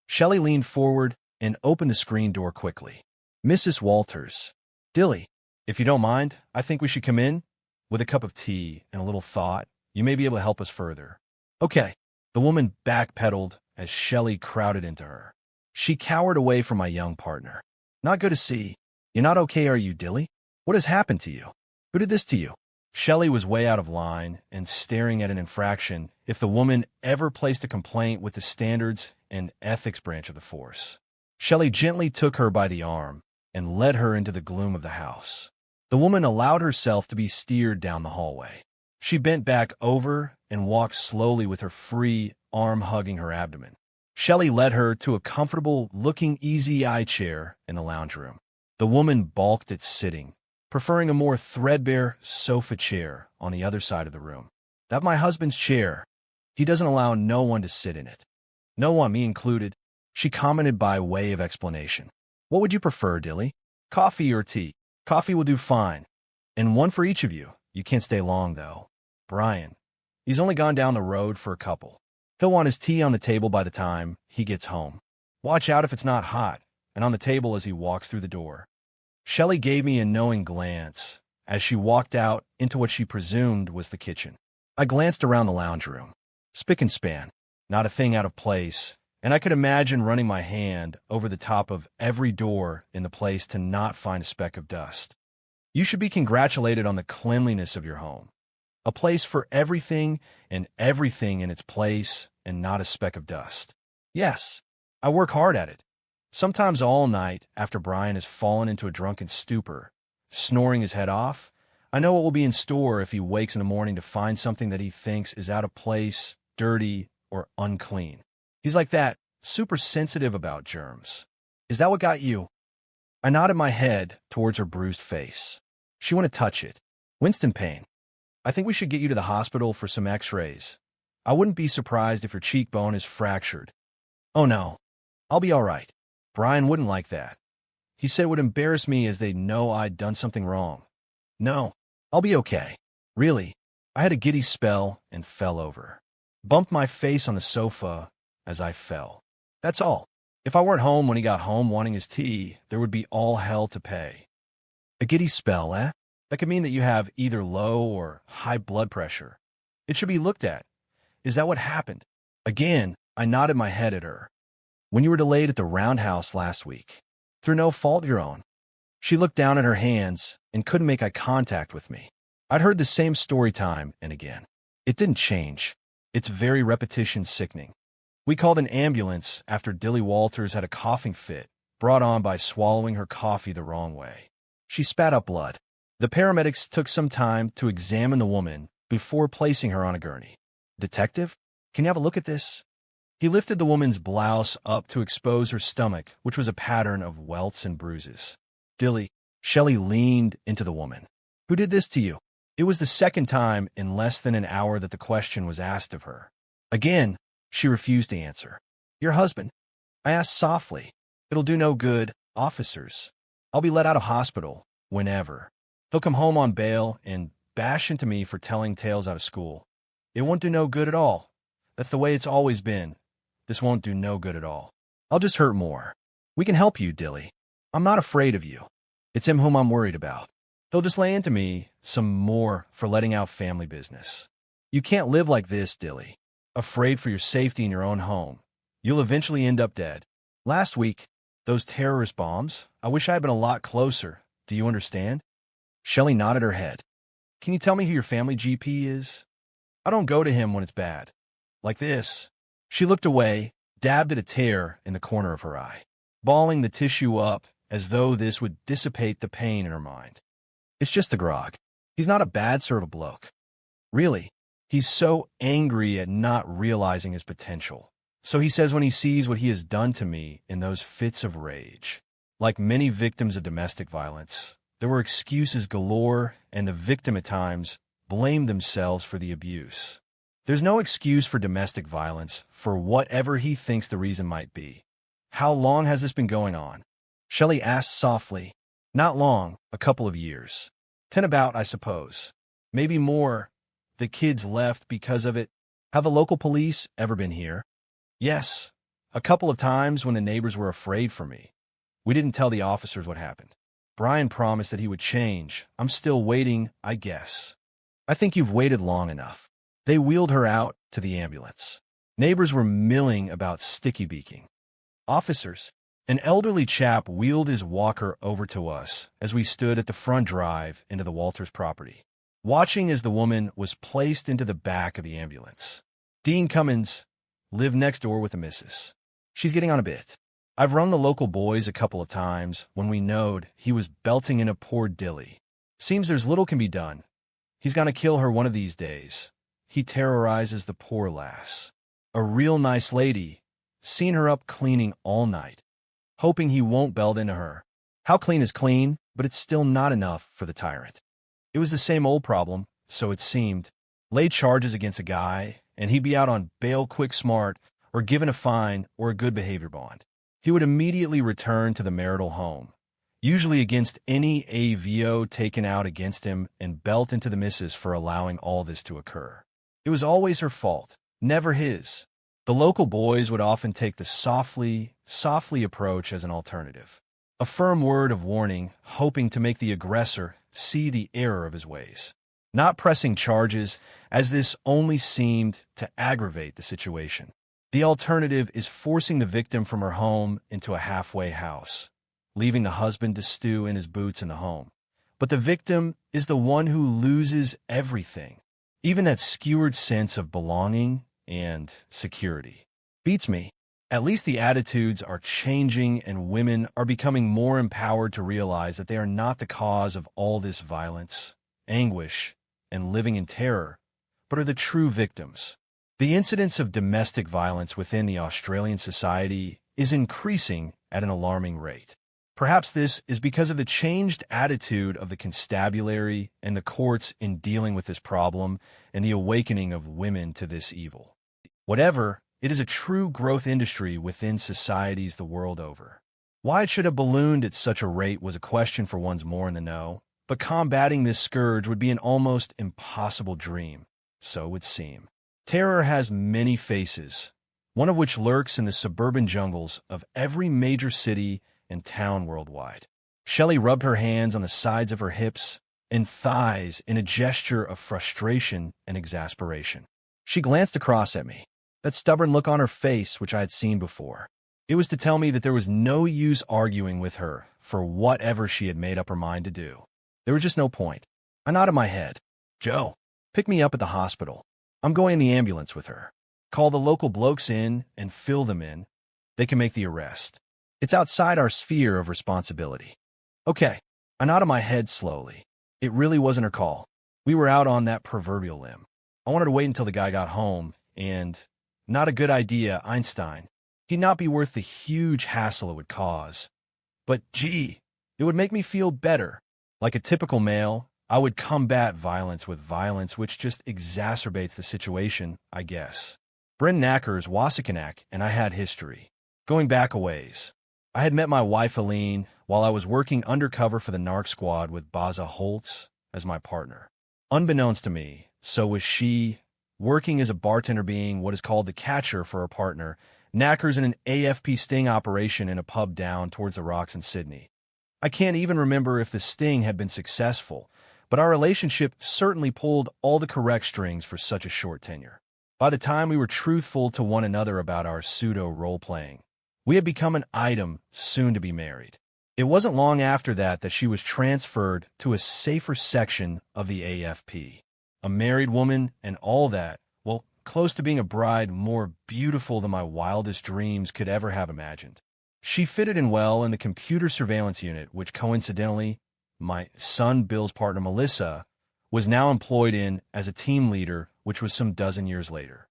[SPEAKER 1] Shelley leaned forward and opened the screen door quickly. Mrs. Walters. Dilly, if you don't mind, I think we should come in. With a cup of tea and a little thought, you may be able to help us further. Okay. The woman backpedaled as Shelley crowded into her. She cowered away from my young partner. Not good to see. You're not okay, are you, Dilly? What has happened to you? Who did this to you? Shelley was way out of line and staring at an infraction if the woman ever placed a complaint with the standards and ethics branch of the force. Shelley gently took her by the arm and led her into the gloom of the house. The woman allowed herself to be steered down the hallway. She bent back over and walked slowly with her free arm hugging her abdomen. Shelley led her to a comfortable-looking easy-eye chair in the lounge room. The woman balked at sitting, preferring a more threadbare sofa chair on the other side of the room. "That's my husband's chair. He doesn't allow no one to sit in it. No one, me included," she commented by way of explanation. "What would you prefer, Dilly? Coffee or tea?" "Coffee will do fine. And one for each of you. You can't stay long, though. Brian, he's only gone down the road for a couple. He'll want his tea on the table by the time he gets home. Watch out if it's not hot, and on the table as he walks through the door." Shelley gave me a knowing glance as she walked out into what she presumed was the kitchen. I glanced around the lounge room. Spick and span, not a thing out of place, and I could imagine running my hand over the top of every door in the place to not find a speck of dust. You should be congratulated on the cleanliness of your home. A place for everything and everything in its place and not a speck of dust. Yes, I work hard at it. Sometimes all night after Brian has fallen into a drunken stupor, snoring his head off. I know what will be in store if he wakes in the morning to find something that he thinks is out of place, dirty, or unclean. He's like that, super sensitive about germs. "Is that what got you?" I nodded my head towards her bruised face. She wanted to touch it. "Winston pain. I think we should get you to the hospital for some x-rays. I wouldn't be surprised if your cheekbone is fractured." "Oh no, I'll be all right." Brian wouldn't like that. He said it would embarrass me as they'd know I'd done something wrong. "No, I'll be okay." Really, I had a giddy spell and fell over. Bumped my face on the sofa as I fell. That's all. If I weren't home when he got home wanting his tea, there would be all hell to pay. A giddy spell, eh? That could mean that you have either low or high blood pressure. It should be looked at. Is that what happened? Again, I nodded my head at her. "When you were delayed at the roundhouse last week, through no fault of your own." She looked down at her hands and couldn't make eye contact with me. I'd heard the same story time and again. It didn't change. Its very repetition sickening. We called an ambulance after Dilly Walters had a coughing fit, brought on by swallowing her coffee the wrong way. She spat up blood. The paramedics took some time to examine the woman before placing her on a gurney. "Detective, can you have a look at this?" He lifted the woman's blouse up to expose her stomach, which was a pattern of welts and bruises. "Dilly," Shelley leaned into the woman. "Who did this to you?" It was the second time in less than an hour that the question was asked of her. Again, she refused to answer. "Your husband." I asked softly. "It'll do no good, officers. I'll be let out of hospital, whenever. He'll come home on bail and bash into me for telling tales out of school. It won't do no good at all. That's the way it's always been. This won't do no good at all. I'll just hurt more. We can help you, Dilly. I'm not afraid of you. It's him whom I'm worried about. He'll just lay into me some more for letting out family business. You can't live like this, Dilly. Afraid for your safety in your own home. You'll eventually end up dead. Last week, those terrorist bombs, I wish I had been a lot closer. Do you understand?" Shelley nodded her head. "Can you tell me who your family GP is? I don't go to him when it's bad. Like this." She looked away, dabbed at a tear in the corner of her eye, balling the tissue up as though this would dissipate the pain in her mind. "It's just the grog. He's not a bad sort of bloke. Really, he's so angry at not realizing his potential. So he says when he sees what he has done to me in those fits of rage. Like many victims of domestic violence, there were excuses galore, and the victim at times blamed themselves for the abuse. There's no excuse for domestic violence for whatever he thinks the reason might be. How long has this been going on?" Shelley asked softly. "Not long, a couple of years. 10 about, I suppose. Maybe more. The kids left because of it. Have the local police ever been here?" "Yes, a couple of times when the neighbors were afraid for me. We didn't tell the officers what happened. Brian promised that he would change. I'm still waiting, I guess." "I think you've waited long enough." They wheeled her out to the ambulance. Neighbors were milling about sticky beaking. "Officers." An elderly chap wheeled his walker over to us as we stood at the front drive into the Walters property, watching as the woman was placed into the back of the ambulance. "Dean Cummins lived next door with the missus. She's getting on a bit. I've run the local boys a couple of times when we knowed he was belting in a poor Dilly. Seems there's little can be done. He's gonna kill her one of these days. He terrorizes the poor lass. A real nice lady, seen her up cleaning all night, hoping he won't belt into her. How clean is clean, but it's still not enough for the tyrant. It was the same old problem, so it seemed. Lay charges against a guy, and he'd be out on bail quick smart, or given a fine or a good behavior bond. He would immediately return to the marital home, usually against any AVO taken out against him, and belt into the missus for allowing all this to occur. It was always her fault, never his. The local boys would often take the softly approach as an alternative. A firm word of warning, hoping to make the aggressor see the error of his ways. Not pressing charges, as this only seemed to aggravate the situation. The alternative is forcing the victim from her home into a halfway house, leaving the husband to stew in his boots in the home. But the victim is the one who loses everything, even that skewered sense of belonging and security. Beats me. At least the attitudes are changing, and women are becoming more empowered to realize that they are not the cause of all this violence, anguish, and living in terror, but are the true victims. The incidence of domestic violence within the Australian society is increasing at an alarming rate. Perhaps this is because of the changed attitude of the constabulary and the courts in dealing with this problem and the awakening of women to this evil. Whatever, it is a true growth industry within societies the world over. Why it should have ballooned at such a rate was a question for ones more in the know, but combating this scourge would be an almost impossible dream, so it would seem. Terror has many faces, one of which lurks in the suburban jungles of every major city and town worldwide. Shelley rubbed her hands on the sides of her hips and thighs in a gesture of frustration and exasperation. She glanced across at me, that stubborn look on her face which I had seen before. It was to tell me that there was no use arguing with her for whatever she had made up her mind to do. There was just no point. I nodded my head. Joe, pick me up at the hospital. I'm going in the ambulance with her. Call the local blokes in and fill them in. They can make the arrest. It's outside our sphere of responsibility. Okay. I nodded my head slowly. It really wasn't her call. We were out on that proverbial limb. I wanted to wait until the guy got home, and not a good idea, Einstein. He'd not be worth the huge hassle it would cause. But gee, it would make me feel better. Like a typical male, I would combat violence with violence, which just exacerbates the situation, I guess. Bryn Knacker's Wasikanak and I had history, going back a ways. I had met my wife Aline while I was working undercover for the narc squad with Baza Holtz as my partner. Unbeknownst to me, so was she, working as a bartender, being what is called the catcher for her partner, Knacker's in an AFP sting operation in a pub down towards the rocks in Sydney. I can't even remember if the sting had been successful, but our relationship certainly pulled all the correct strings for such a short tenure. By the time we were truthful to one another about our pseudo-role-playing, we had become an item soon to be married. It wasn't long after that she was transferred to a safer section of the AFP. A married woman and all that, well, close to being a bride more beautiful than my wildest dreams could ever have imagined. She fitted in well in the computer surveillance unit, which coincidentally, my son Bill's partner Melissa was now employed in as a team leader, which was some dozen years later.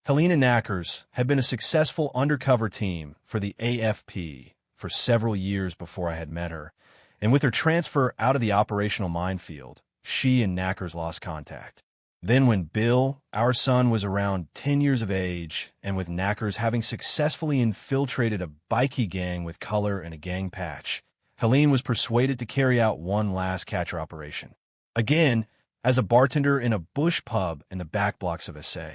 [SPEAKER 1] Helena Knackers had been a successful undercover team for the AFP for several years before I had met her, and with her transfer out of the operational minefield, she and Knackers lost contact. Then when Bill, our son, was around 10 years of age, and with Knackers having successfully infiltrated a bikie gang with color and a gang patch, Helene was persuaded to carry out one last catcher operation. Again, as a bartender in a bush pub in the back blocks of SA,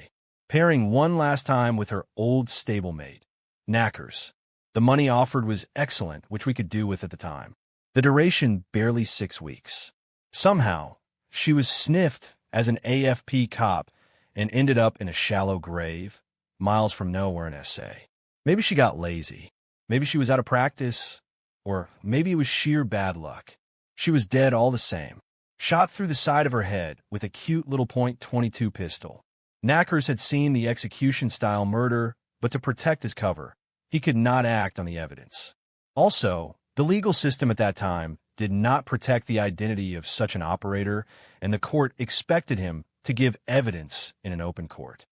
[SPEAKER 1] pairing one last time with her old stablemate, Knackers. The money offered was excellent, which we could do with at the time. The duration barely 6 weeks. Somehow, she was sniffed as an AFP cop and ended up in a shallow grave, miles from nowhere in SA. Maybe she got lazy. Maybe she was out of practice. Or maybe it was sheer bad luck. She was dead all the same, shot through the side of her head with a cute little .22 pistol. Knackers had seen the execution-style murder, but to protect his cover, he could not act on the evidence. Also, the legal system at that time did not protect the identity of such an operator, and the court expected him to give evidence in an open court.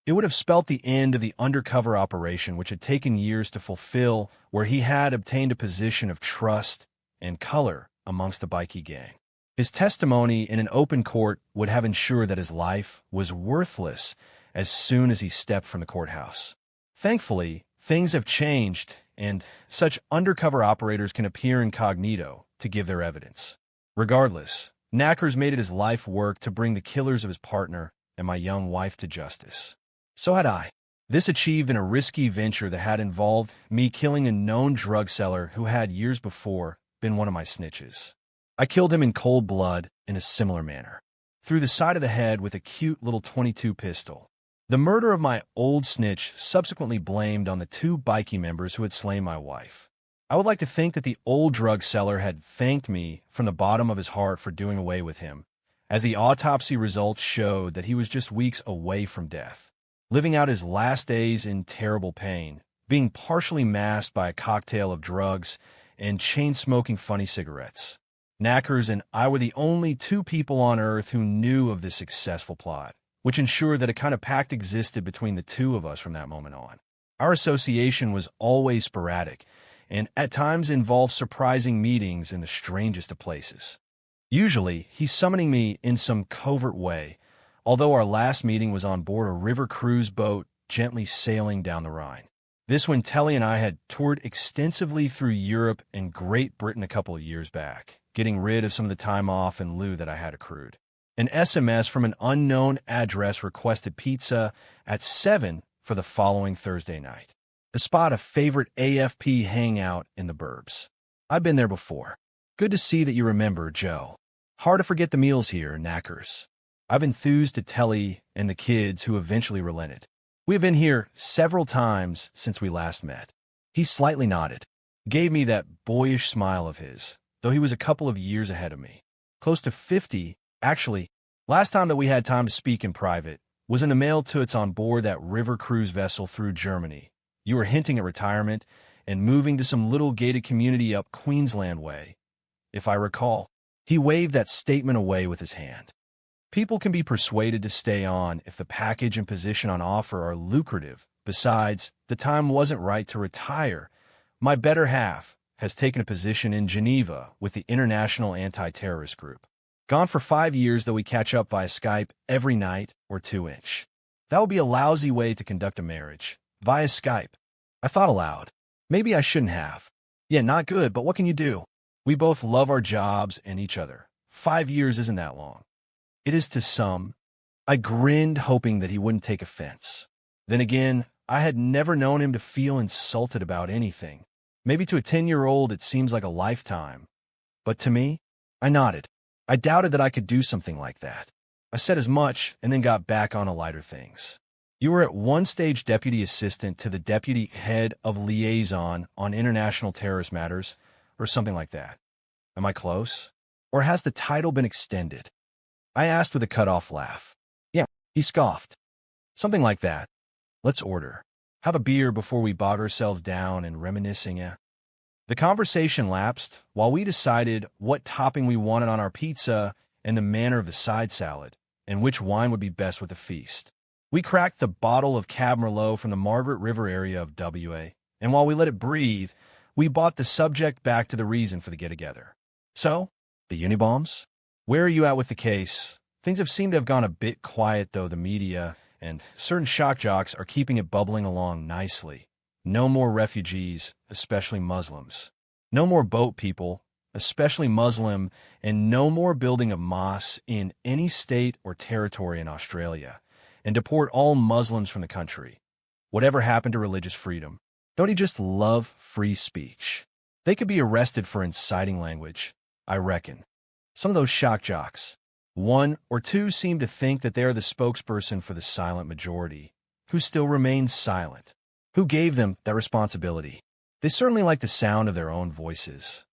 [SPEAKER 1] It would have spelt the end of the undercover operation which had taken years to fulfill, where he had obtained a position of trust and color amongst the bikie gang. His testimony in an open court would have ensured that his life was worthless as soon as he stepped from the courthouse. Thankfully, things have changed, and such undercover operators can appear incognito to give their evidence. Regardless, Knackers made it his life work to bring the killers of his partner and my young wife to justice. So had I. This achieved in a risky venture that had involved me killing a known drug seller who had years before been one of my snitches. I killed him in cold blood in a similar manner, through the side of the head with a cute little .22 pistol. The murder of my old snitch subsequently blamed on the two bikie members who had slain my wife. I would like to think that the old drug seller had thanked me from the bottom of his heart for doing away with him, as the autopsy results showed that he was just weeks away from death, living out his last days in terrible pain, being partially masked by a cocktail of drugs and chain-smoking funny cigarettes. Knackers and I were the only two people on Earth who knew of this successful plot, which ensured that a kind of pact existed between the two of us from that moment on. Our association was always sporadic, and at times involved surprising meetings in the strangest of places. Usually, he's summoning me in some covert way, although our last meeting was on board a river cruise boat gently sailing down the Rhine. This when Telly and I had toured extensively through Europe and Great Britain a couple of years back, getting rid of some of the time off and lieu that I had accrued. An SMS from an unknown address requested pizza at 7 for the following Thursday night. To spot a favorite AFP hangout in the burbs. I've been there before. Good to see that you remember, Joe. Hard to forget the meals here, Knackers. I've enthused to Telly and the kids who eventually relented. We have been here several times since we last met. He slightly nodded, gave me that boyish smile of his, though he was a couple of years ahead of me. Close to 50, actually. Last time that we had time to speak in private was in the mail toots on board that river cruise vessel through Germany. You were hinting at retirement and moving to some little gated community up Queensland way. If I recall, he waved that statement away with his hand. People can be persuaded to stay on if the package and position on offer are lucrative. Besides, the time wasn't right to retire. My better half has taken a position in Geneva with the International Anti-Terrorist Group. Gone for 5 years, though we catch up via Skype every night or 2-inch. That would be a lousy way to conduct a marriage. Via Skype. I thought aloud. Maybe I shouldn't have. Yeah, not good, but what can you do? We both love our jobs and each other. 5 years isn't that long. It is to some. I grinned, hoping that he wouldn't take offense. Then again, I had never known him to feel insulted about anything. Maybe to a 10-year-old it seems like a lifetime. But to me, I nodded. I doubted that I could do something like that. I said as much and then got back on to lighter things. You were at one stage deputy assistant to the deputy head of liaison on international terrorist matters, or something like that. Am I close? Or has the title been extended? I asked with a cut-off laugh. Yeah, he scoffed. Something like that. Let's order. Have a beer before we bog ourselves down and reminiscing, yeah? The conversation lapsed while we decided what topping we wanted on our pizza and the manner of the side salad, and which wine would be best with the feast. We cracked the bottle of Cab Merlot from the Margaret River area of WA, and while we let it breathe, we brought the subject back to the reason for the get-together. So, the Unibombs? Where are you at with the case? Things have seemed to have gone a bit quiet, though the media and certain shock jocks are keeping it bubbling along nicely. No more refugees, especially Muslims. No more boat people, especially Muslim, and no more building of mosques in any state or territory in Australia, and deport all Muslims from the country. Whatever happened to religious freedom? Don't he just love free speech? They could be arrested for inciting language, I reckon. Some of those shock jocks, 1 or 2, seem to think that they are the spokesperson for the silent majority, who still remains silent. Who gave them that responsibility? They certainly like the sound of their own voices.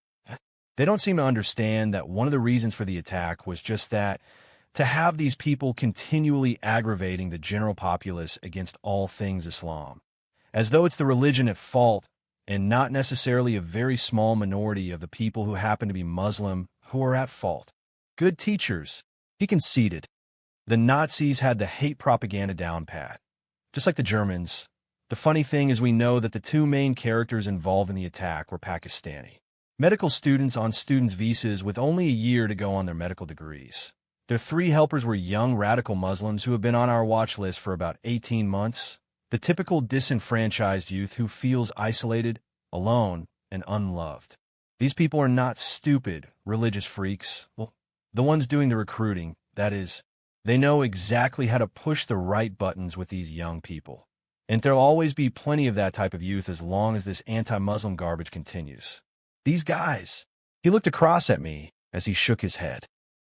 [SPEAKER 1] They don't seem to understand that one of the reasons for the attack was just that, to have these people continually aggravating the general populace against all things Islam, as though it's the religion at fault and not necessarily a very small minority of the people who happen to be Muslim who are at fault. Good teachers, he conceded. The Nazis had the hate propaganda down pat. just like the Germans. The funny thing is we know that the two main characters involved in the attack were Pakistani medical students on students' visas with only a year to go on their medical degrees. Their three helpers were young radical Muslims who have been on our watch list for about 18 months, the typical disenfranchised youth who feels isolated, alone, and unloved. These people are not stupid, religious freaks. Well, the ones doing the recruiting, that is. They know exactly how to push the right buttons with these young people. And there'll always be plenty of that type of youth as long as this anti-Muslim garbage continues. These guys. He looked across at me as he shook his head.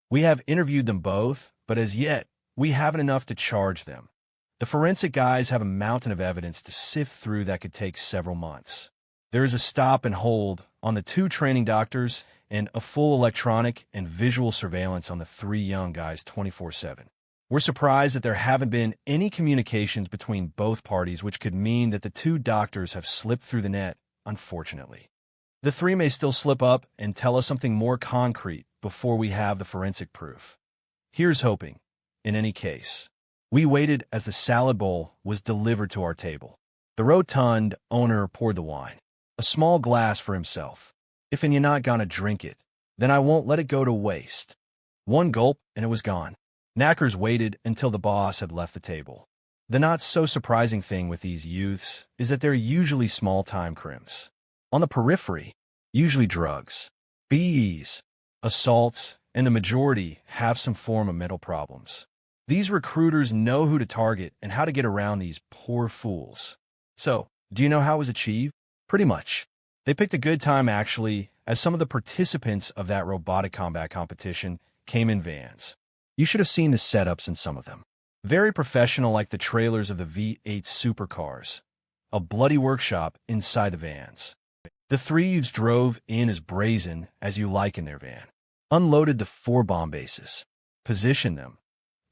[SPEAKER 1] We have interviewed them both, but as yet, we haven't enough to charge them. The forensic guys have a mountain of evidence to sift through that could take several months. There is a stop and hold on the two training doctors and a full electronic and visual surveillance on the three young guys 24/7. We're surprised that there haven't been any communications between both parties, which could mean that the two doctors have slipped through the net, unfortunately. The three may still slip up and tell us something more concrete before we have the forensic proof. Here's hoping. In any case, we waited as the salad bowl was delivered to our table. The rotund owner poured the wine, a small glass for himself. If you're not gonna drink it, then I won't let it go to waste. One gulp and it was gone. Knackers waited until the boss had left the table. The not-so-surprising thing with these youths is that they're usually small-time crims. On the periphery, usually drugs, BEs, assaults, and the majority have some form of mental problems. These recruiters know who to target and how to get around these poor fools. So, do you know how it was achieved? Pretty much. They picked a good time, actually, as some of the participants of that robotic combat competition came in vans. You should have seen the setups in some of them. Very professional, like the trailers of the V8 supercars. A bloody workshop inside the vans. The three youths drove in as brazen as you like in their van. Unloaded the 4 bomb bases. Positioned them.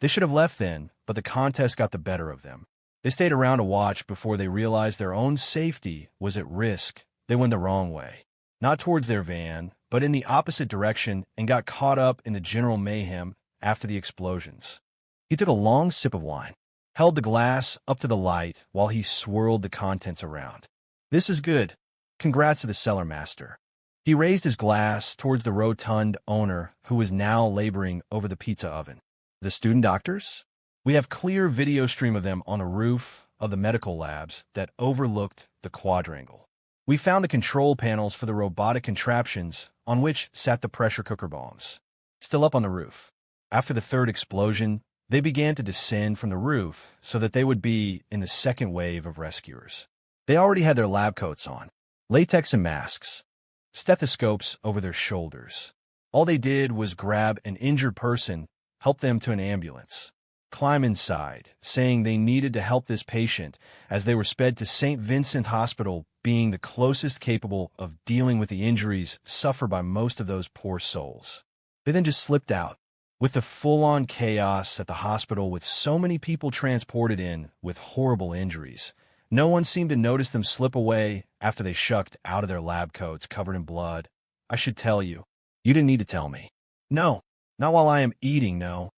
[SPEAKER 1] They should have left then, but the contest got the better of them. They stayed around to watch before they realized their own safety was at risk. They went the wrong way. Not towards their van, but in the opposite direction and got caught up in the general mayhem after the explosions. He took a long sip of wine, held the glass up to the light while he swirled the contents around. This is good. Congrats to the cellar master. He raised his glass towards the rotund owner who was now laboring over the pizza oven. The student doctors? We have clear video stream of them on the roof of the medical labs that overlooked the quadrangle. We found the control panels for the robotic contraptions on which sat the pressure cooker bombs, still up on the roof. After the third explosion, they began to descend from the roof so that they would be in the second wave of rescuers. They already had their lab coats on, latex and masks, stethoscopes over their shoulders. All they did was grab an injured person, help them to an ambulance, climb inside, saying they needed to help this patient as they were sped to St. Vincent Hospital, being the closest capable of dealing with the injuries suffered by most of those poor souls. They then just slipped out, with the full-on chaos at the hospital with so many people transported in with horrible injuries. No one seemed to notice them slip away after they shucked out of their lab coats covered in blood. I should tell you. You didn't need to tell me. No, not while I am eating, no.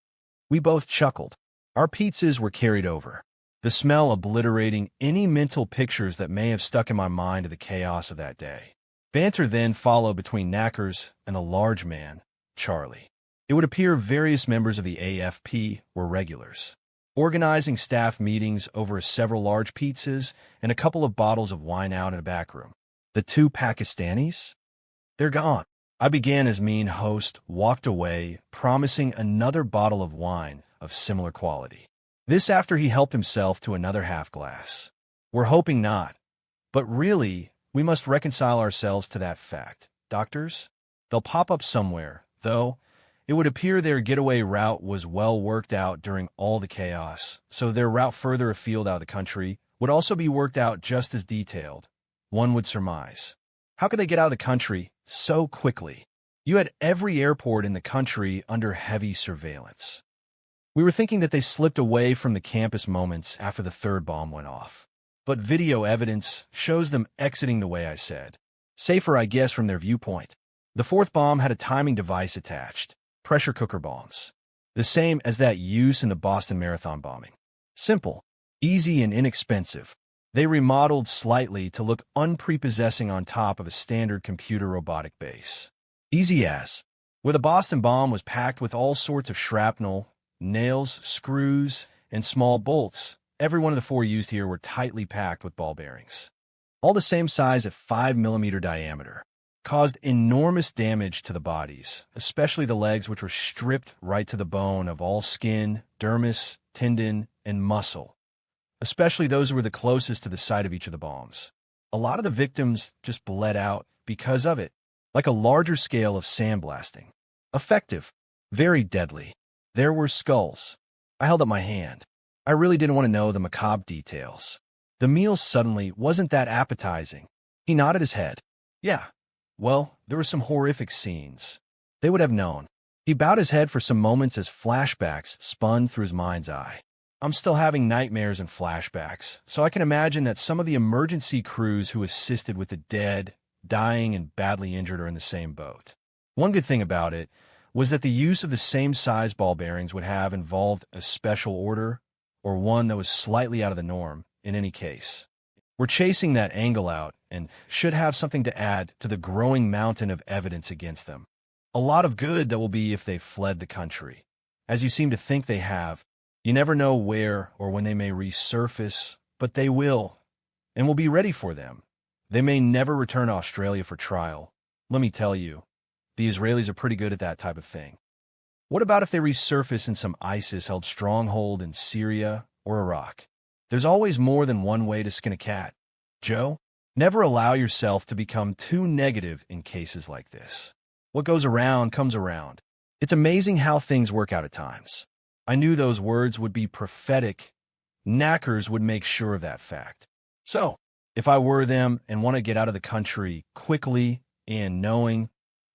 [SPEAKER 1] We both chuckled. Our pizzas were carried over, the smell obliterating any mental pictures that may have stuck in my mind of the chaos of that day. Banter then followed between Knackers and the large man, Charlie. It would appear various members of the AFP were regulars, organizing staff meetings over several large pizzas and a couple of bottles of wine out in a back room. The two Pakistanis? They're gone. I began as mean host walked away, promising another bottle of wine of similar quality. This after he helped himself to another half glass. We're hoping not. But really, we must reconcile ourselves to that fact. Doctors? They'll pop up somewhere, though. It would appear their getaway route was well worked out during all the chaos, so their route further afield out of the country would also be worked out just as detailed, one would surmise. How could they get out of the country so quickly? You had every airport in the country under heavy surveillance. We were thinking that they slipped away from the campus moments after the third bomb went off. But video evidence shows them exiting the way I said. Safer, I guess, from their viewpoint. The fourth bomb had a timing device attached. Pressure cooker bombs. The same as that used in the Boston Marathon bombing. Simple. Easy and inexpensive. They remodeled slightly to look unprepossessing on top of a standard computer robotic base. Easy as. Where the Boston bomb was packed with all sorts of shrapnel, nails, screws, and small bolts, every one of the four used here were tightly packed with ball bearings. All the same size at 5 mm diameter. Caused enormous damage to the bodies, especially the legs, which were stripped right to the bone of all skin, dermis, tendon, and muscle, especially those who were the closest to the site of each of the bombs. A lot of the victims just bled out because of it, like a larger scale of sandblasting. Effective, very deadly. There were skulls. I held up my hand. I really didn't want to know the macabre details. The meal suddenly wasn't that appetizing. He nodded his head. Yeah. Well, there were some horrific scenes. They would have known. He bowed his head for some moments as flashbacks spun through his mind's eye. I'm still having nightmares and flashbacks, so I can imagine that some of the emergency crews who assisted with the dead, dying, and badly injured are in the same boat. One good thing about it was that the use of the same size ball bearings would have involved a special order, or one that was slightly out of the norm, in any case. We're chasing that angle out and should have something to add to the growing mountain of evidence against them. A lot of good that will be if they fled the country. As you seem to think they have, you never know where or when they may resurface, but they will, and we'll be ready for them. They may never return to Australia for trial. Let me tell you, the Israelis are pretty good at that type of thing. What about if they resurface in some ISIS-held stronghold in Syria or Iraq? There's always more than one way to skin a cat. Joe, never allow yourself to become too negative in cases like this. What goes around comes around. It's amazing how things work out at times. I knew those words would be prophetic. Knackers would make sure of that fact. So, if I were them and want to get out of the country quickly and knowing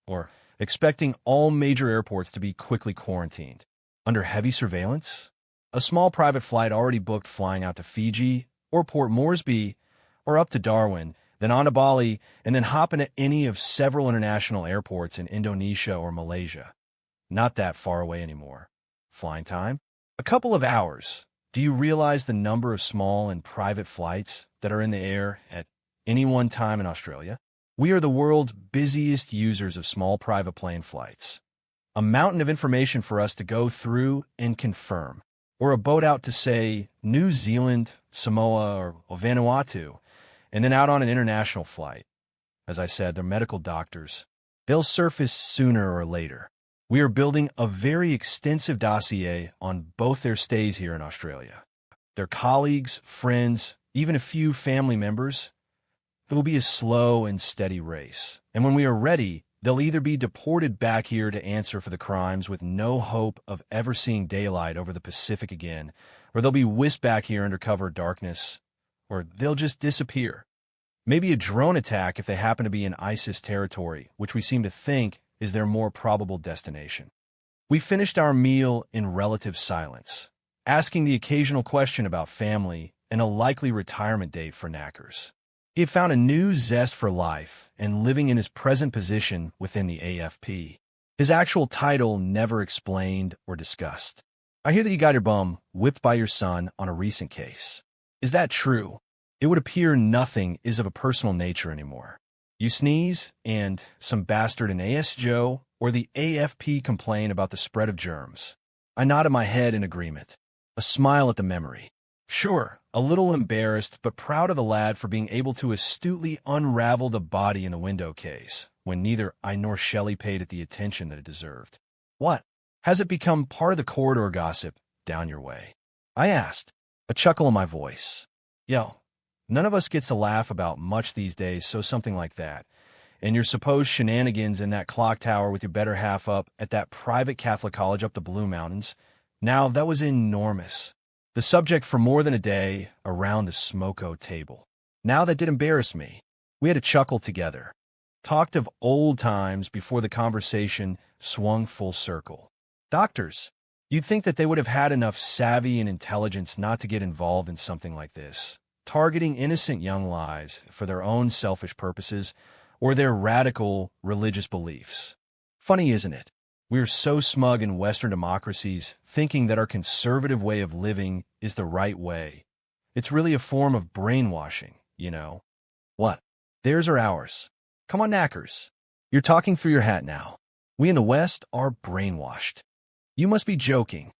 [SPEAKER 1] or expecting all major airports to be quickly quarantined, under heavy surveillance, a small private flight already booked flying out to Fiji or Port Moresby or up to Darwin, then on to Bali, and then hop into any of several international airports in Indonesia or Malaysia. Not that far away anymore. Flying time? A couple of hours. Do you realize the number of small and private flights that are in the air at any one time in Australia? We are the world's busiest users of small private plane flights. A mountain of information for us to go through and confirm. Or a boat out to, say, New Zealand, Samoa, or Vanuatu, and then out on an international flight. As I said, they're medical doctors. They'll surface sooner or later. We are building a very extensive dossier on both their stays here in Australia. Their colleagues, friends, even a few family members. It will be a slow and steady race. And when we are ready, they'll either be deported back here to answer for the crimes with no hope of ever seeing daylight over the Pacific again, or they'll be whisked back here under cover of darkness, or they'll just disappear. Maybe a drone attack if they happen to be in ISIS territory, which we seem to think is their more probable destination. We finished our meal in relative silence, asking the occasional question about family and a likely retirement date for Knackers. He had found a new zest for life and living in his present position within the AFP. His actual title never explained or discussed. I hear that you got your bum whipped by your son on a recent case. Is that true? It would appear nothing is of a personal nature anymore. You sneeze, and some bastard in ASJO or the AFP complain about the spread of germs. I nodded my head in agreement, a smile at the memory. Sure, a little embarrassed, but proud of the lad for being able to astutely unravel the body in the window case, when neither I nor Shelley paid it the attention that it deserved. What? Has it become part of the corridor gossip down your way? I asked, a chuckle in my voice. Yo, none of us gets to laugh about much these days, so something like that. And your supposed shenanigans in that clock tower with your better half up at that private Catholic college up the Blue Mountains. Now, that was enormous. The subject for more than a day around the smoko table. Now that did embarrass me. We had a chuckle together. Talked of old times before the conversation swung full circle. Doctors, you'd think that they would have had enough savvy and intelligence not to get involved in something like this, targeting innocent young lives for their own selfish purposes or their radical religious beliefs. Funny, isn't it? We're so smug in Western democracies, thinking that our conservative way of living is the right way, It's really a form of brainwashing, What? Theirs or ours? Come on, knackers. You're talking through your hat now. We in the West are brainwashed. You must be joking.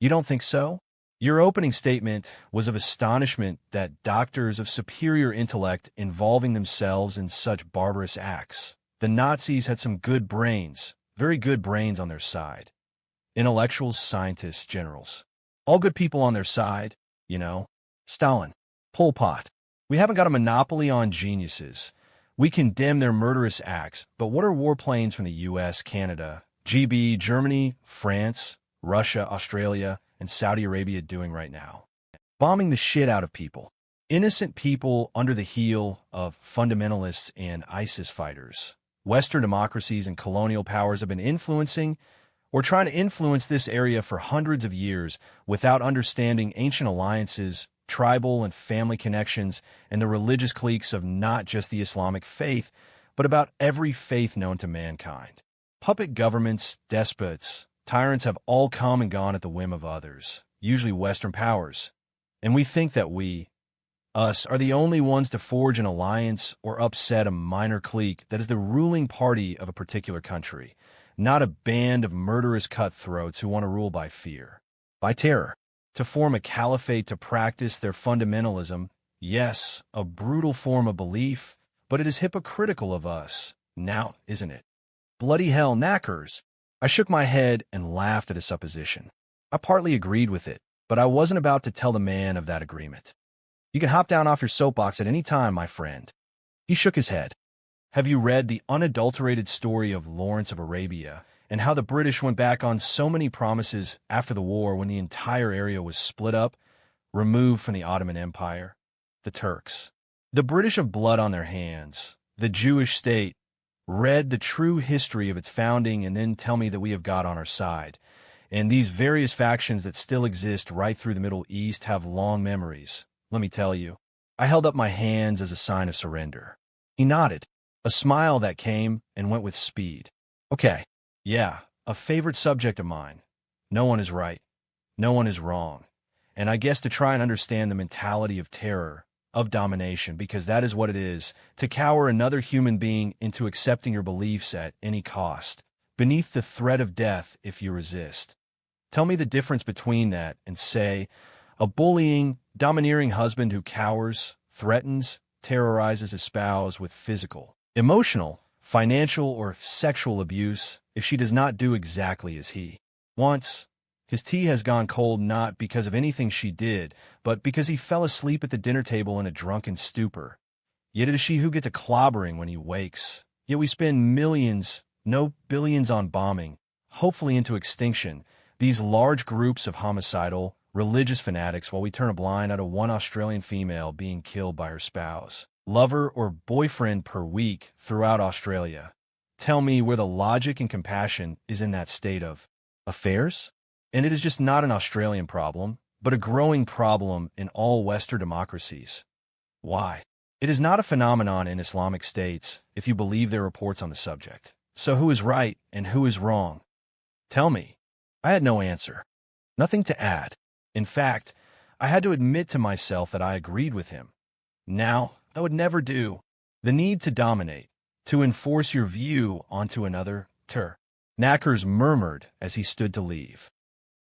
[SPEAKER 1] You don't think so? Your opening statement was of astonishment that doctors of superior intellect involving themselves in such barbarous acts. The Nazis had some good brains, very good brains on their side. Intellectuals, scientists, generals. All good people on their side, Stalin, Pol Pot. We haven't got a monopoly on geniuses. We condemn their murderous acts, but what are warplanes from the US, Canada, GB, Germany, France, Russia, Australia, and Saudi Arabia doing right now? Bombing the shit out of people. Innocent people under the heel of fundamentalists and ISIS fighters. Western democracies and colonial powers have been influencing or trying to influence this area for hundreds of years without understanding ancient alliances, tribal and family connections, and the religious cliques of not just the Islamic faith, but about every faith known to mankind. Puppet governments, despots, tyrants have all come and gone at the whim of others, usually Western powers. And we think that us, are the only ones to forge an alliance or upset a minor clique that is the ruling party of a particular country, not a band of murderous cutthroats who want to rule by fear, by terror, to form a caliphate to practice their fundamentalism. Yes, a brutal form of belief, but it is hypocritical of us, now, isn't it? Bloody hell, knackers! I shook my head and laughed at his supposition. I partly agreed with it, but I wasn't about to tell the man of that agreement. You can hop down off your soapbox at any time, my friend. He shook his head. Have you read the unadulterated story of Lawrence of Arabia and how the British went back on so many promises after the war when the entire area was split up, removed from the Ottoman Empire? The Turks. The British have blood on their hands. The Jewish state. Read the true history of its founding and then tell me that we have God on our side. And these various factions that still exist right through the Middle East have long memories. Let me tell you. I held up my hands as a sign of surrender. He nodded. A smile that came and went with speed. Okay, yeah, a favorite subject of mine. No one is right. No one is wrong. And I guess to try and understand the mentality of terror, of domination, because that is what it is, to cower another human being into accepting your beliefs at any cost, beneath the threat of death if you resist. Tell me the difference between that and, say, a bullying, domineering husband who cowers, threatens, terrorizes his spouse with physical, emotional, financial, or sexual abuse if she does not do exactly as he wants. His tea has gone cold not because of anything she did, but because he fell asleep at the dinner table in a drunken stupor. Yet it is she who gets a clobbering when he wakes. Yet we spend millions, no billions on bombing, hopefully into extinction, these large groups of homicidal, religious fanatics while we turn a blind eye to one Australian female being killed by her spouse, lover, or boyfriend per week throughout Australia. Tell me where the logic and compassion is in that state of affairs? And it is just not an Australian problem, but a growing problem in all Western democracies. Why? It is not a phenomenon in Islamic states, if you believe their reports on the subject. So who is right and who is wrong? Tell me. I had no answer. Nothing to add. In fact, I had to admit to myself that I agreed with him. Now, that would never do. The need to dominate, to enforce your view onto another, Knackers murmured as he stood to leave.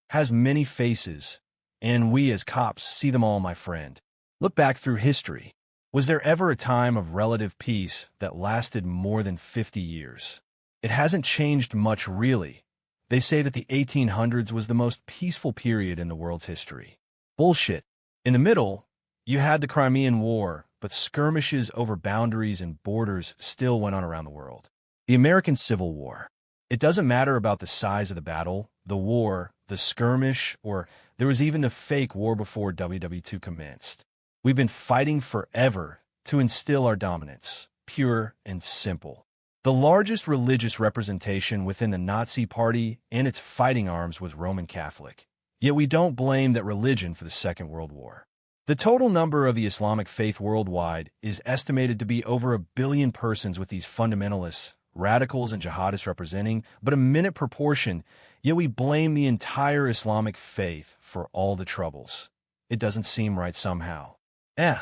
[SPEAKER 1] Has many faces, and we as cops see them all, my friend. Look back through history. Was there ever a time of relative peace that lasted more than 50 years? It hasn't changed much, really. They say that the 1800s was the most peaceful period in the world's history. Bullshit. In the middle, you had the Crimean War, but skirmishes over boundaries and borders still went on around the world. The American Civil War. It doesn't matter about the size of the battle, the war, the skirmish, or there was even the fake war before WW2 commenced. We've been fighting forever to instill our dominance, pure and simple. The largest religious representation within the Nazi Party and its fighting arms was Roman Catholic. Yet we don't blame that religion for the Second World War. The total number of the Islamic faith worldwide is estimated to be over 1 billion persons, with these fundamentalists, radicals, and jihadists representing but a minute proportion, yet we blame the entire Islamic faith for all the troubles. It doesn't seem right somehow. Eh.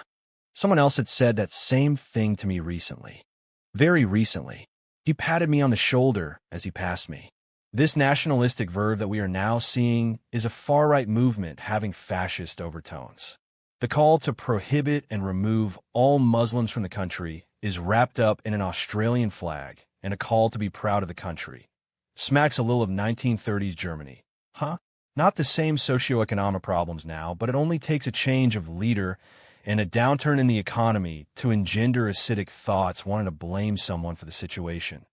[SPEAKER 1] Someone else had said that same thing to me recently. Very recently. He patted me on the shoulder as he passed me. This nationalistic verve that we are now seeing is a far-right movement having fascist overtones. The call to prohibit and remove all Muslims from the country is wrapped up in an Australian flag and a call to be proud of the country. Smacks a little of 1930s Germany. Huh? Not the same socioeconomic problems now, but it only takes a change of leader and a downturn in the economy to engender acidic thoughts wanting to blame someone for the situation.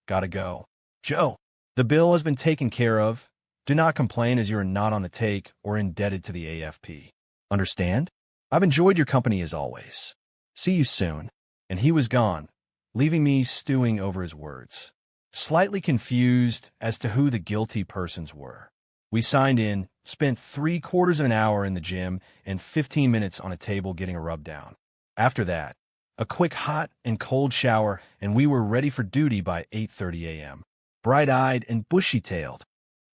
[SPEAKER 1] Gotta go. Joe, the bill has been taken care of. Do not complain as you are not on the take or indebted to the AFP. Understand? I've enjoyed your company as always. See you soon. And he was gone, leaving me stewing over his words, slightly confused as to who the guilty persons were. We signed in, spent 3/4 of an hour in the gym, and 15 minutes on a table getting a rub down. After that, a quick hot and cold shower, and we were ready for duty by 8:30 a.m., bright-eyed and bushy-tailed.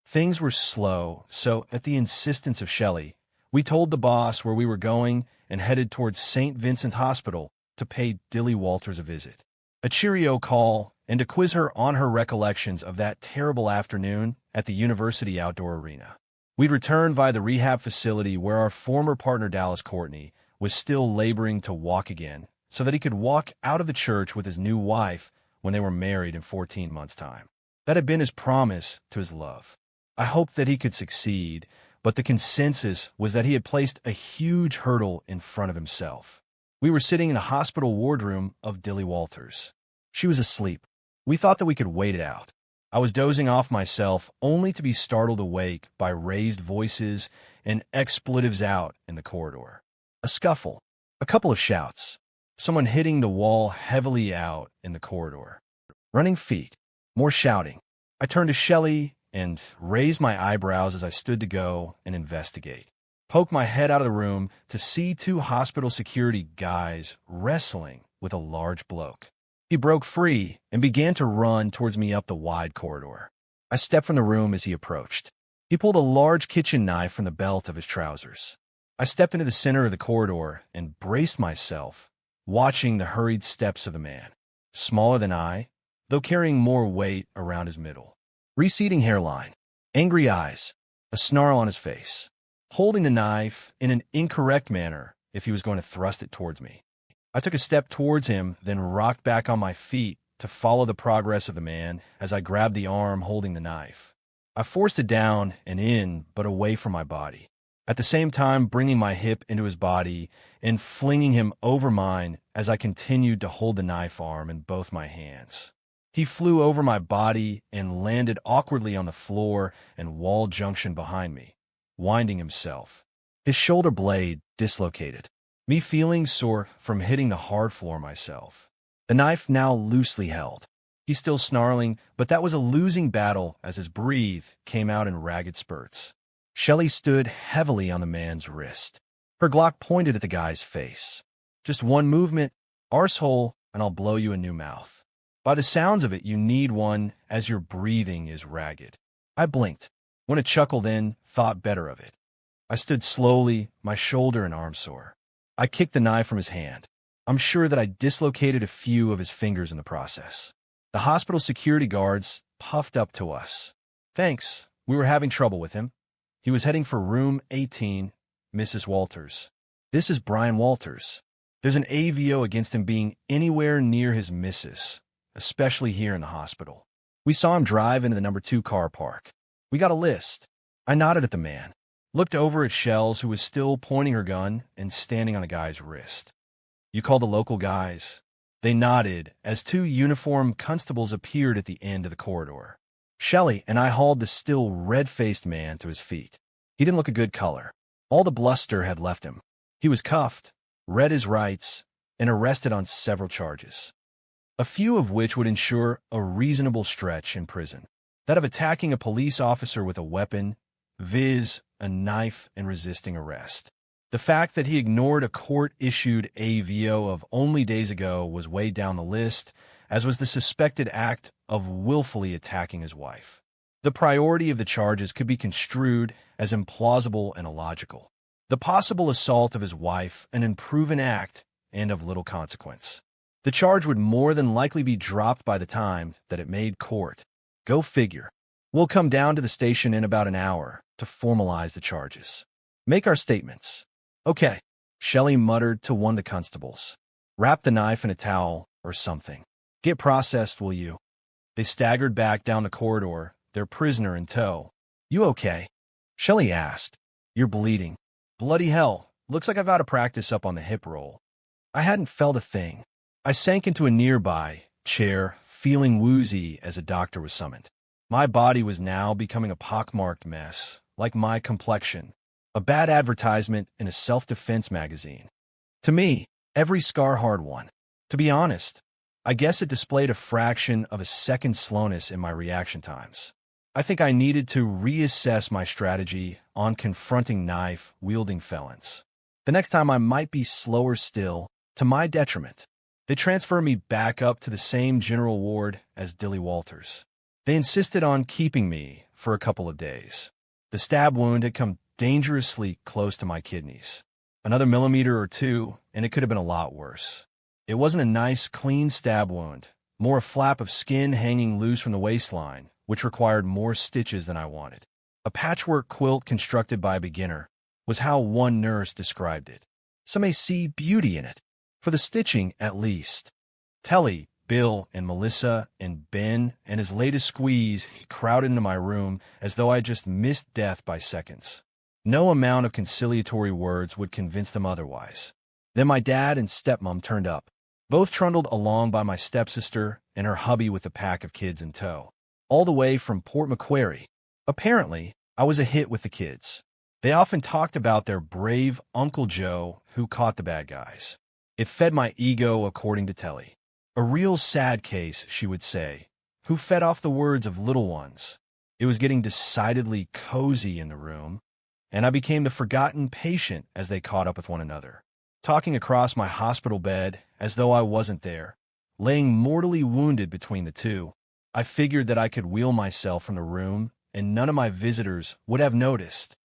[SPEAKER 1] Things were slow, so at the insistence of Shelley, we told the boss where we were going and headed towards St. Vincent's Hospital to pay Dilly Walters a visit. A cheerio call and to quiz her on her recollections of that terrible afternoon at the university outdoor arena. We'd returned via the rehab facility where our former partner Dallas Courtney was still laboring to walk again so that he could walk out of the church with his new wife when they were married in 14 months' time. That had been his promise to his love. I hoped that he could succeed, but the consensus was that he had placed a huge hurdle in front of himself. We were sitting in the hospital wardroom of Dilly Walters. She was asleep. We thought that we could wait it out. I was dozing off myself, only to be startled awake by raised voices and expletives out in the corridor. A scuffle. A couple of shouts. Someone hitting the wall heavily out in the corridor. Running feet. More shouting. I turned to Shelley and raised my eyebrows as I stood to go and investigate. Poked my head out of the room to see two hospital security guys wrestling with a large bloke. He broke free and began to run towards me up the wide corridor. I stepped from the room as he approached. He pulled a large kitchen knife from the belt of his trousers. I stepped into the center of the corridor and braced myself, watching the hurried steps of the man, smaller than I, though carrying more weight around his middle. Receding hairline, angry eyes, a snarl on his face, holding the knife in an incorrect manner if he was going to thrust it towards me. I took a step towards him, then rocked back on my feet to follow the progress of the man as I grabbed the arm holding the knife. I forced it down and in, but away from my body, at the same time bringing my hip into his body and flinging him over mine as I continued to hold the knife arm in both my hands. He flew over my body and landed awkwardly on the floor and wall junction behind me, winding himself, his shoulder blade dislocated, me feeling sore from hitting the hard floor myself. The knife now loosely held. He's still snarling, but that was a losing battle as his breath came out in ragged spurts. Shelley stood heavily on the man's wrist. Her Glock pointed at the guy's face. Just one movement, arsehole, and I'll blow you a new mouth. By the sounds of it, you need one as your breathing is ragged. I blinked. When a chuckle then, thought better of it. I stood slowly, my shoulder and arm sore. I kicked the knife from his hand. I'm sure that I dislocated a few of his fingers in the process. The hospital security guards puffed up to us. Thanks, we were having trouble with him. He was heading for room 18, Mrs. Walters. This is Brian Walters. There's an AVO against him being anywhere near his missus, especially here in the hospital. We saw him drive into the number 2 car park. We got a list. I nodded at the man, looked over at Shells, who was still pointing her gun and standing on the guy's wrist. You call the local guys. They nodded as 2 uniformed constables appeared at the end of the corridor. Shelley and I hauled the still red-faced man to his feet. He didn't look a good color. All the bluster had left him. He was cuffed, read his rights, and arrested on several charges, a few of which would ensure a reasonable stretch in prison. That of attacking a police officer with a weapon, viz., a knife, and resisting arrest. The fact that he ignored a court-issued AVO of only days ago was way down the list, as was the suspected act of willfully attacking his wife. The priority of the charges could be construed as implausible and illogical. The possible assault of his wife, an unproven act and of little consequence. The charge would more than likely be dropped by the time that it made court. Go figure. We'll come down to the station in about an hour to formalize the charges. Make our statements. Okay, Shelley muttered to one of the constables. Wrap the knife in a towel or something. Get processed, will you? They staggered back down the corridor, their prisoner in tow. You okay? Shelley asked. You're bleeding. Bloody hell, looks like I've got to practice up on the hip roll. I hadn't felt a thing. I sank into a nearby chair, feeling woozy as a doctor was summoned. My body was now becoming a pockmarked mess, like my complexion, a bad advertisement in a self-defense magazine. To me, every scar hard one. To be honest, I guess it displayed a fraction of a second slowness in my reaction times. I think I needed to reassess my strategy on confronting knife-wielding felons. The next time I might be slower still, to my detriment. They transferred me back up to the same general ward as Dilly Walters. They insisted on keeping me for a couple of days. The stab wound had come dangerously close to my kidneys. Another millimeter or two, and it could have been a lot worse. It wasn't a nice, clean stab wound, more a flap of skin hanging loose from the waistline, which required more stitches than I wanted. A patchwork quilt constructed by a beginner was how one nurse described it. Some may see beauty in it, for the stitching at least. Telly, Bill, and Melissa, and Ben, and his latest squeeze crowded into my room as though I just missed death by seconds. No amount of conciliatory words would convince them otherwise. Then my dad and stepmom turned up, both trundled along by my stepsister and her hubby with a pack of kids in tow. All the way from Port Macquarie. Apparently, I was a hit with the kids. They often talked about their brave Uncle Joe who caught the bad guys. It fed my ego, according to Telly. A real sad case, she would say, who fed off the words of little ones. It was getting decidedly cozy in the room, and I became the forgotten patient as they caught up with one another, talking across my hospital bed as though I wasn't there, laying mortally wounded between the two. I figured that I could wheel myself from the room, and none of my visitors would have noticed.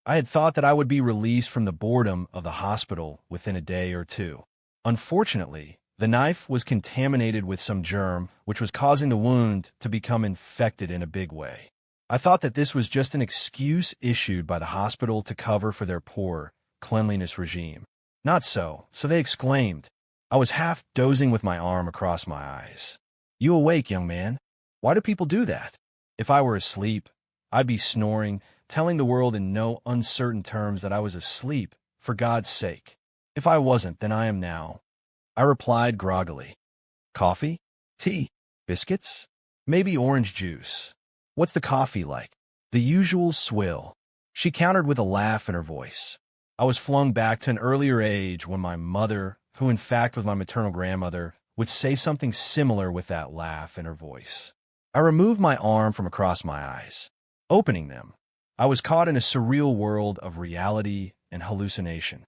[SPEAKER 1] I had thought that I would be released from the boredom of the hospital within a day or two. Unfortunately, the knife was contaminated with some germ, which was causing the wound to become infected in a big way. I thought that this was just an excuse issued by the hospital to cover for their poor cleanliness regime. Not so, so they exclaimed. I was half dozing with my arm across my eyes. You awake, young man? Why do people do that? If I were asleep, I'd be snoring, telling the world in no uncertain terms that I was asleep, for God's sake. If I wasn't, then I am now. I replied groggily. Coffee? Tea? Biscuits? Maybe orange juice. What's the coffee like? The usual swill. She countered with a laugh in her voice. I was flung back to an earlier age when my mother, who in fact was my maternal grandmother, would say something similar with that laugh in her voice. I removed my arm from across my eyes. Opening them, I was caught in a surreal world of reality and hallucination.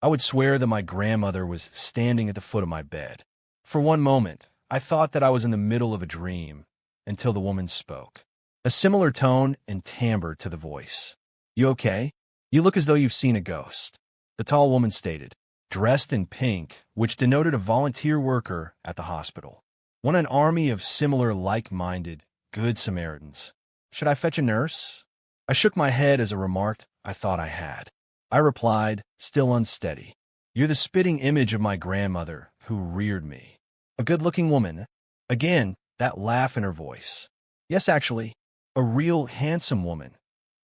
[SPEAKER 1] I would swear that my grandmother was standing at the foot of my bed. For one moment, I thought that I was in the middle of a dream, until the woman spoke. A similar tone and timbre to the voice. You okay? You look as though you've seen a ghost, the tall woman stated, dressed in pink, which denoted a volunteer worker at the hospital. One an army of similar like-minded, good Samaritans. Should I fetch a nurse? I shook my head as I remarked I thought I had. I replied, still unsteady. You're the spitting image of my grandmother, who reared me. A good-looking woman. Again, that laugh in her voice. Yes, actually, a real handsome woman.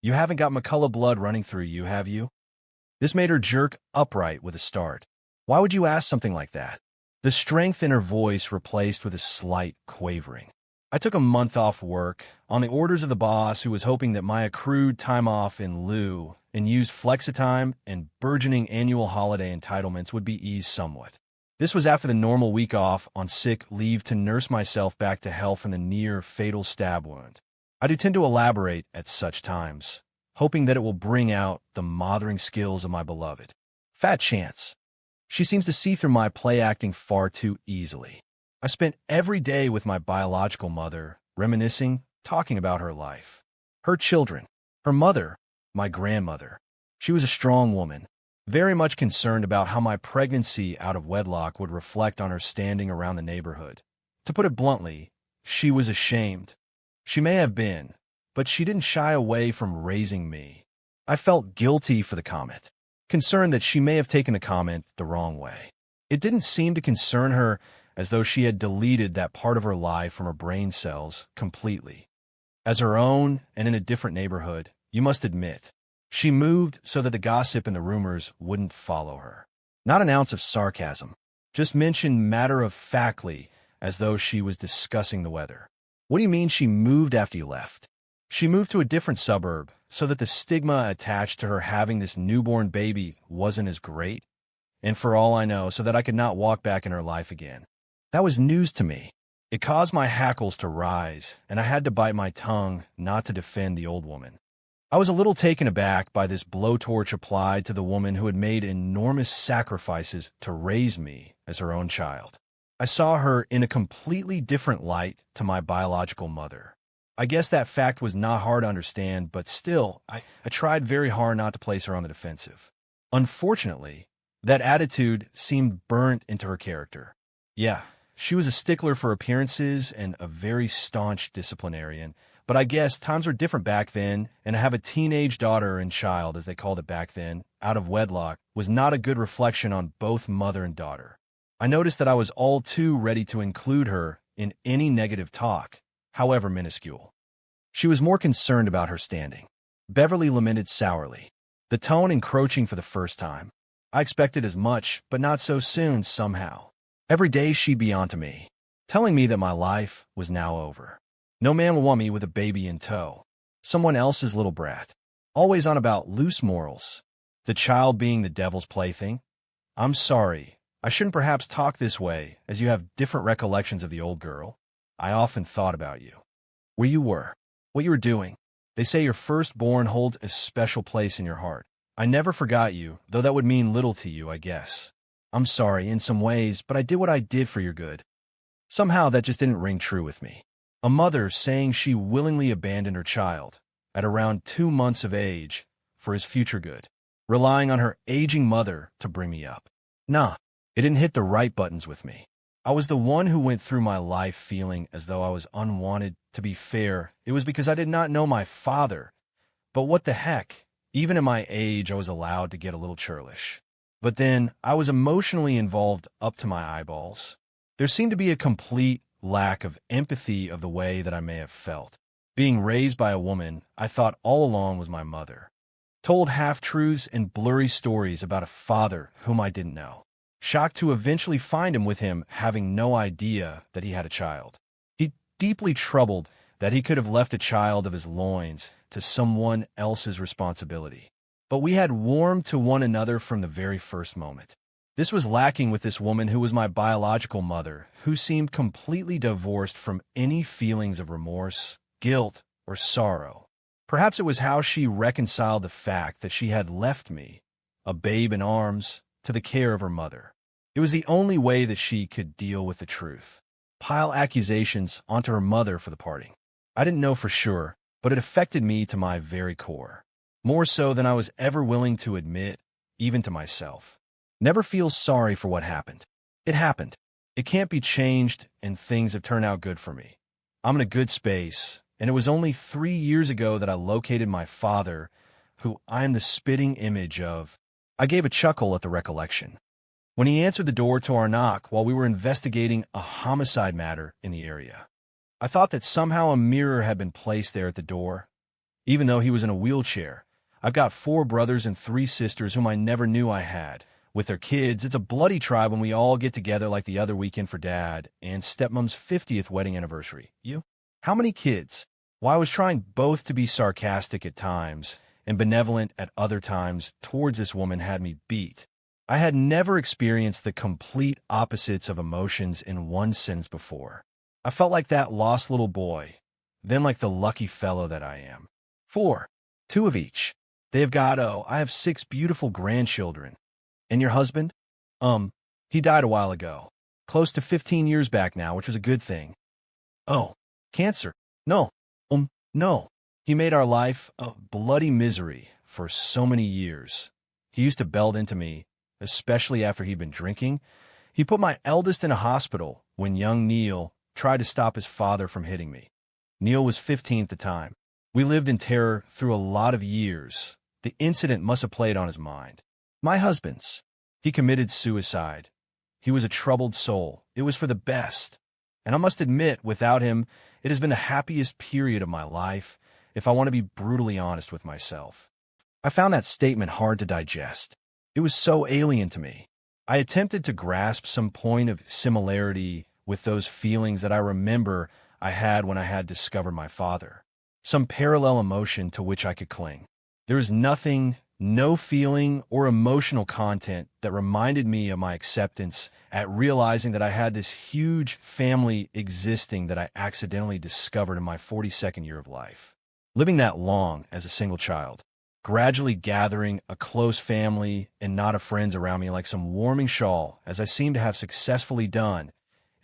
[SPEAKER 1] You haven't got McCullough blood running through you, have you? This made her jerk upright with a start. Why would you ask something like that? The strength in her voice replaced with a slight quavering. I took a month off work, on the orders of the boss who was hoping that my accrued time off in lieu and used flexitime and burgeoning annual holiday entitlements would be eased somewhat. This was after the normal week off on sick leave to nurse myself back to health from the near-fatal stab wound. I do tend to elaborate at such times, hoping that it will bring out the mothering skills of my beloved. Fat chance. She seems to see through my play-acting far too easily. I spent every day with my biological mother, reminiscing, talking about her life, her children, her mother, my grandmother. She was a strong woman, very much concerned about how my pregnancy out of wedlock would reflect on her standing around the neighborhood. To put it bluntly, she was ashamed. She may have been, but she didn't shy away from raising me. I felt guilty for the comment, concerned that she may have taken the comment the wrong way. It didn't seem to concern her, as though she had deleted that part of her life from her brain cells completely. As her own and in a different neighborhood, you must admit, she moved so that the gossip and the rumors wouldn't follow her. Not an ounce of sarcasm, just mentioned matter-of-factly as though she was discussing the weather. What do you mean she moved after you left? She moved to a different suburb so that the stigma attached to her having this newborn baby wasn't as great, and for all I know, so that I could not walk back in her life again. That was news to me. It caused my hackles to rise, and I had to bite my tongue not to defend the old woman. I was a little taken aback by this blowtorch applied to the woman who had made enormous sacrifices to raise me as her own child. I saw her in a completely different light to my biological mother. I guess that fact was not hard to understand, but still, I tried very hard not to place her on the defensive. Unfortunately, that attitude seemed burnt into her character. Yeah, she was a stickler for appearances and a very staunch disciplinarian, but I guess times were different back then, and to have a teenage daughter and child, as they called it back then, out of wedlock, was not a good reflection on both mother and daughter. I noticed that I was all too ready to include her in any negative talk, however minuscule. She was more concerned about her standing. Beverly lamented sourly, the tone encroaching for the first time. I expected as much, but not so soon somehow. Every day she'd be on to me, telling me that my life was now over. No man will want me with a baby in tow. Someone else's little brat. Always on about loose morals. The child being the devil's plaything. I'm sorry. I shouldn't perhaps talk this way, as you have different recollections of the old girl. I often thought about you. Where you were. What you were doing. They say your firstborn holds a special place in your heart. I never forgot you, though that would mean little to you, I guess. I'm sorry in some ways, but I did what I did for your good. Somehow that just didn't ring true with me. A mother saying she willingly abandoned her child, at around 2 months of age, for his future good, relying on her aging mother to bring me up. Nah, it didn't hit the right buttons with me. I was the one who went through my life feeling as though I was unwanted. To be fair, it was because I did not know my father. But what the heck? Even at my age, I was allowed to get a little churlish. But then, I was emotionally involved up to my eyeballs. There seemed to be a complete lack of empathy of the way that I may have felt. Being raised by a woman I thought all along was my mother. Told half-truths and blurry stories about a father whom I didn't know. Shocked to eventually find him with him having no idea that he had a child. He deeply troubled that he could have left a child of his loins to someone else's responsibility. But we had warmed to one another from the very first moment. This was lacking with this woman who was my biological mother, who seemed completely divorced from any feelings of remorse, guilt, or sorrow. Perhaps it was how she reconciled the fact that she had left me, a babe in arms, to the care of her mother. It was the only way that she could deal with the truth. Pile accusations onto her mother for the parting. I didn't know for sure, but it affected me to my very core. More so than I was ever willing to admit, even to myself. Never feel sorry for what happened. It happened. It can't be changed, and things have turned out good for me. I'm in a good space, and it was only 3 years ago that I located my father, who I am the spitting image of. I gave a chuckle at the recollection. When he answered the door to our knock while we were investigating a homicide matter in the area. I thought that somehow a mirror had been placed there at the door, even though he was in a wheelchair. I've got 4 brothers and 3 sisters whom I never knew I had. With their kids, it's a bloody tribe when we all get together like the other weekend for Dad and stepmom's 50th wedding anniversary. You? How many kids? Well, I was trying both to be sarcastic at times and benevolent at other times towards this woman had me beat. I had never experienced the complete opposites of emotions in one sentence before. I felt like that lost little boy, then like the lucky fellow that I am. 4. 2 of each. They have got, I have 6 beautiful grandchildren. And your husband? He died a while ago. Close to 15 years back now, which was a good thing. Oh, cancer. No. No. He made our life a bloody misery for so many years. He used to belt into me, especially after he'd been drinking. He put my eldest in a hospital when young Neil tried to stop his father from hitting me. Neil was 15 at the time. We lived in terror through a lot of years. The incident must have played on his mind. My husband's. He committed suicide. He was a troubled soul. It was for the best. And I must admit, without him, it has been the happiest period of my life, if I want to be brutally honest with myself. I found that statement hard to digest. It was so alien to me. I attempted to grasp some point of similarity with those feelings that I remember I had when I had discovered my father. Some parallel emotion to which I could cling. There was nothing, no feeling or emotional content that reminded me of my acceptance at realizing that I had this huge family existing that I accidentally discovered in my 42nd year of life. Living that long as a single child, gradually gathering a close family and knot of friends around me like some warming shawl, as I seemed to have successfully done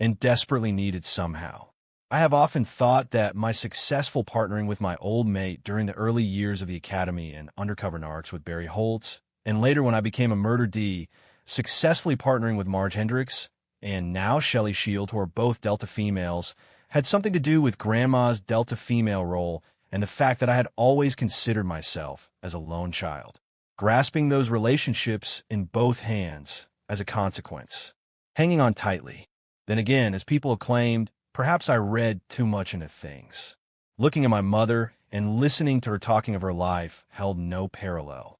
[SPEAKER 1] and desperately needed somehow. I have often thought that my successful partnering with my old mate during the early years of the academy and undercover narcs with Barry Holtz, and later when I became a murder D, successfully partnering with Marge Hendricks, and now Shelley Shield, who are both Delta females, had something to do with Grandma's Delta female role and the fact that I had always considered myself as a lone child, grasping those relationships in both hands as a consequence, hanging on tightly. Then again, as people acclaimed, perhaps I read too much into things. Looking at my mother and listening to her talking of her life held no parallel.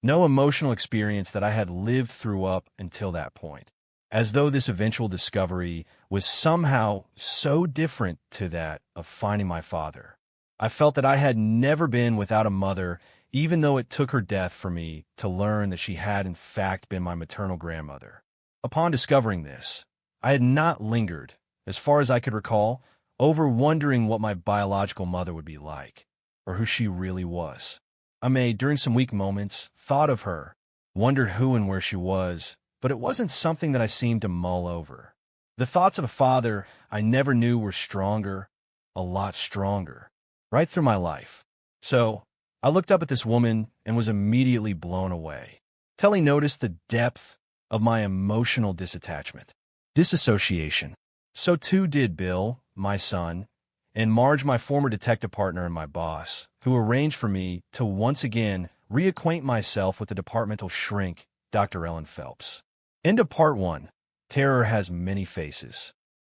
[SPEAKER 1] No emotional experience that I had lived through up until that point. As though this eventual discovery was somehow so different to that of finding my father. I felt that I had never been without a mother, even though it took her death for me to learn that she had in fact been my maternal grandmother. Upon discovering this, I had not lingered, as far as I could recall, over wondering what my biological mother would be like, or who she really was. I may, during some weak moments, thought of her, wondered who and where she was, but it wasn't something that I seemed to mull over. The thoughts of a father I never knew were stronger, a lot stronger, right through my life. So, I looked up at this woman and was immediately blown away. Telly noticed the depth of my emotional disattachment, disassociation. So too did Bill, my son, and Marge, my former detective partner and my boss, who arranged for me to once again reacquaint myself with the departmental shrink, Dr. Ellen Phelps. End of Part 1. Terror has many faces.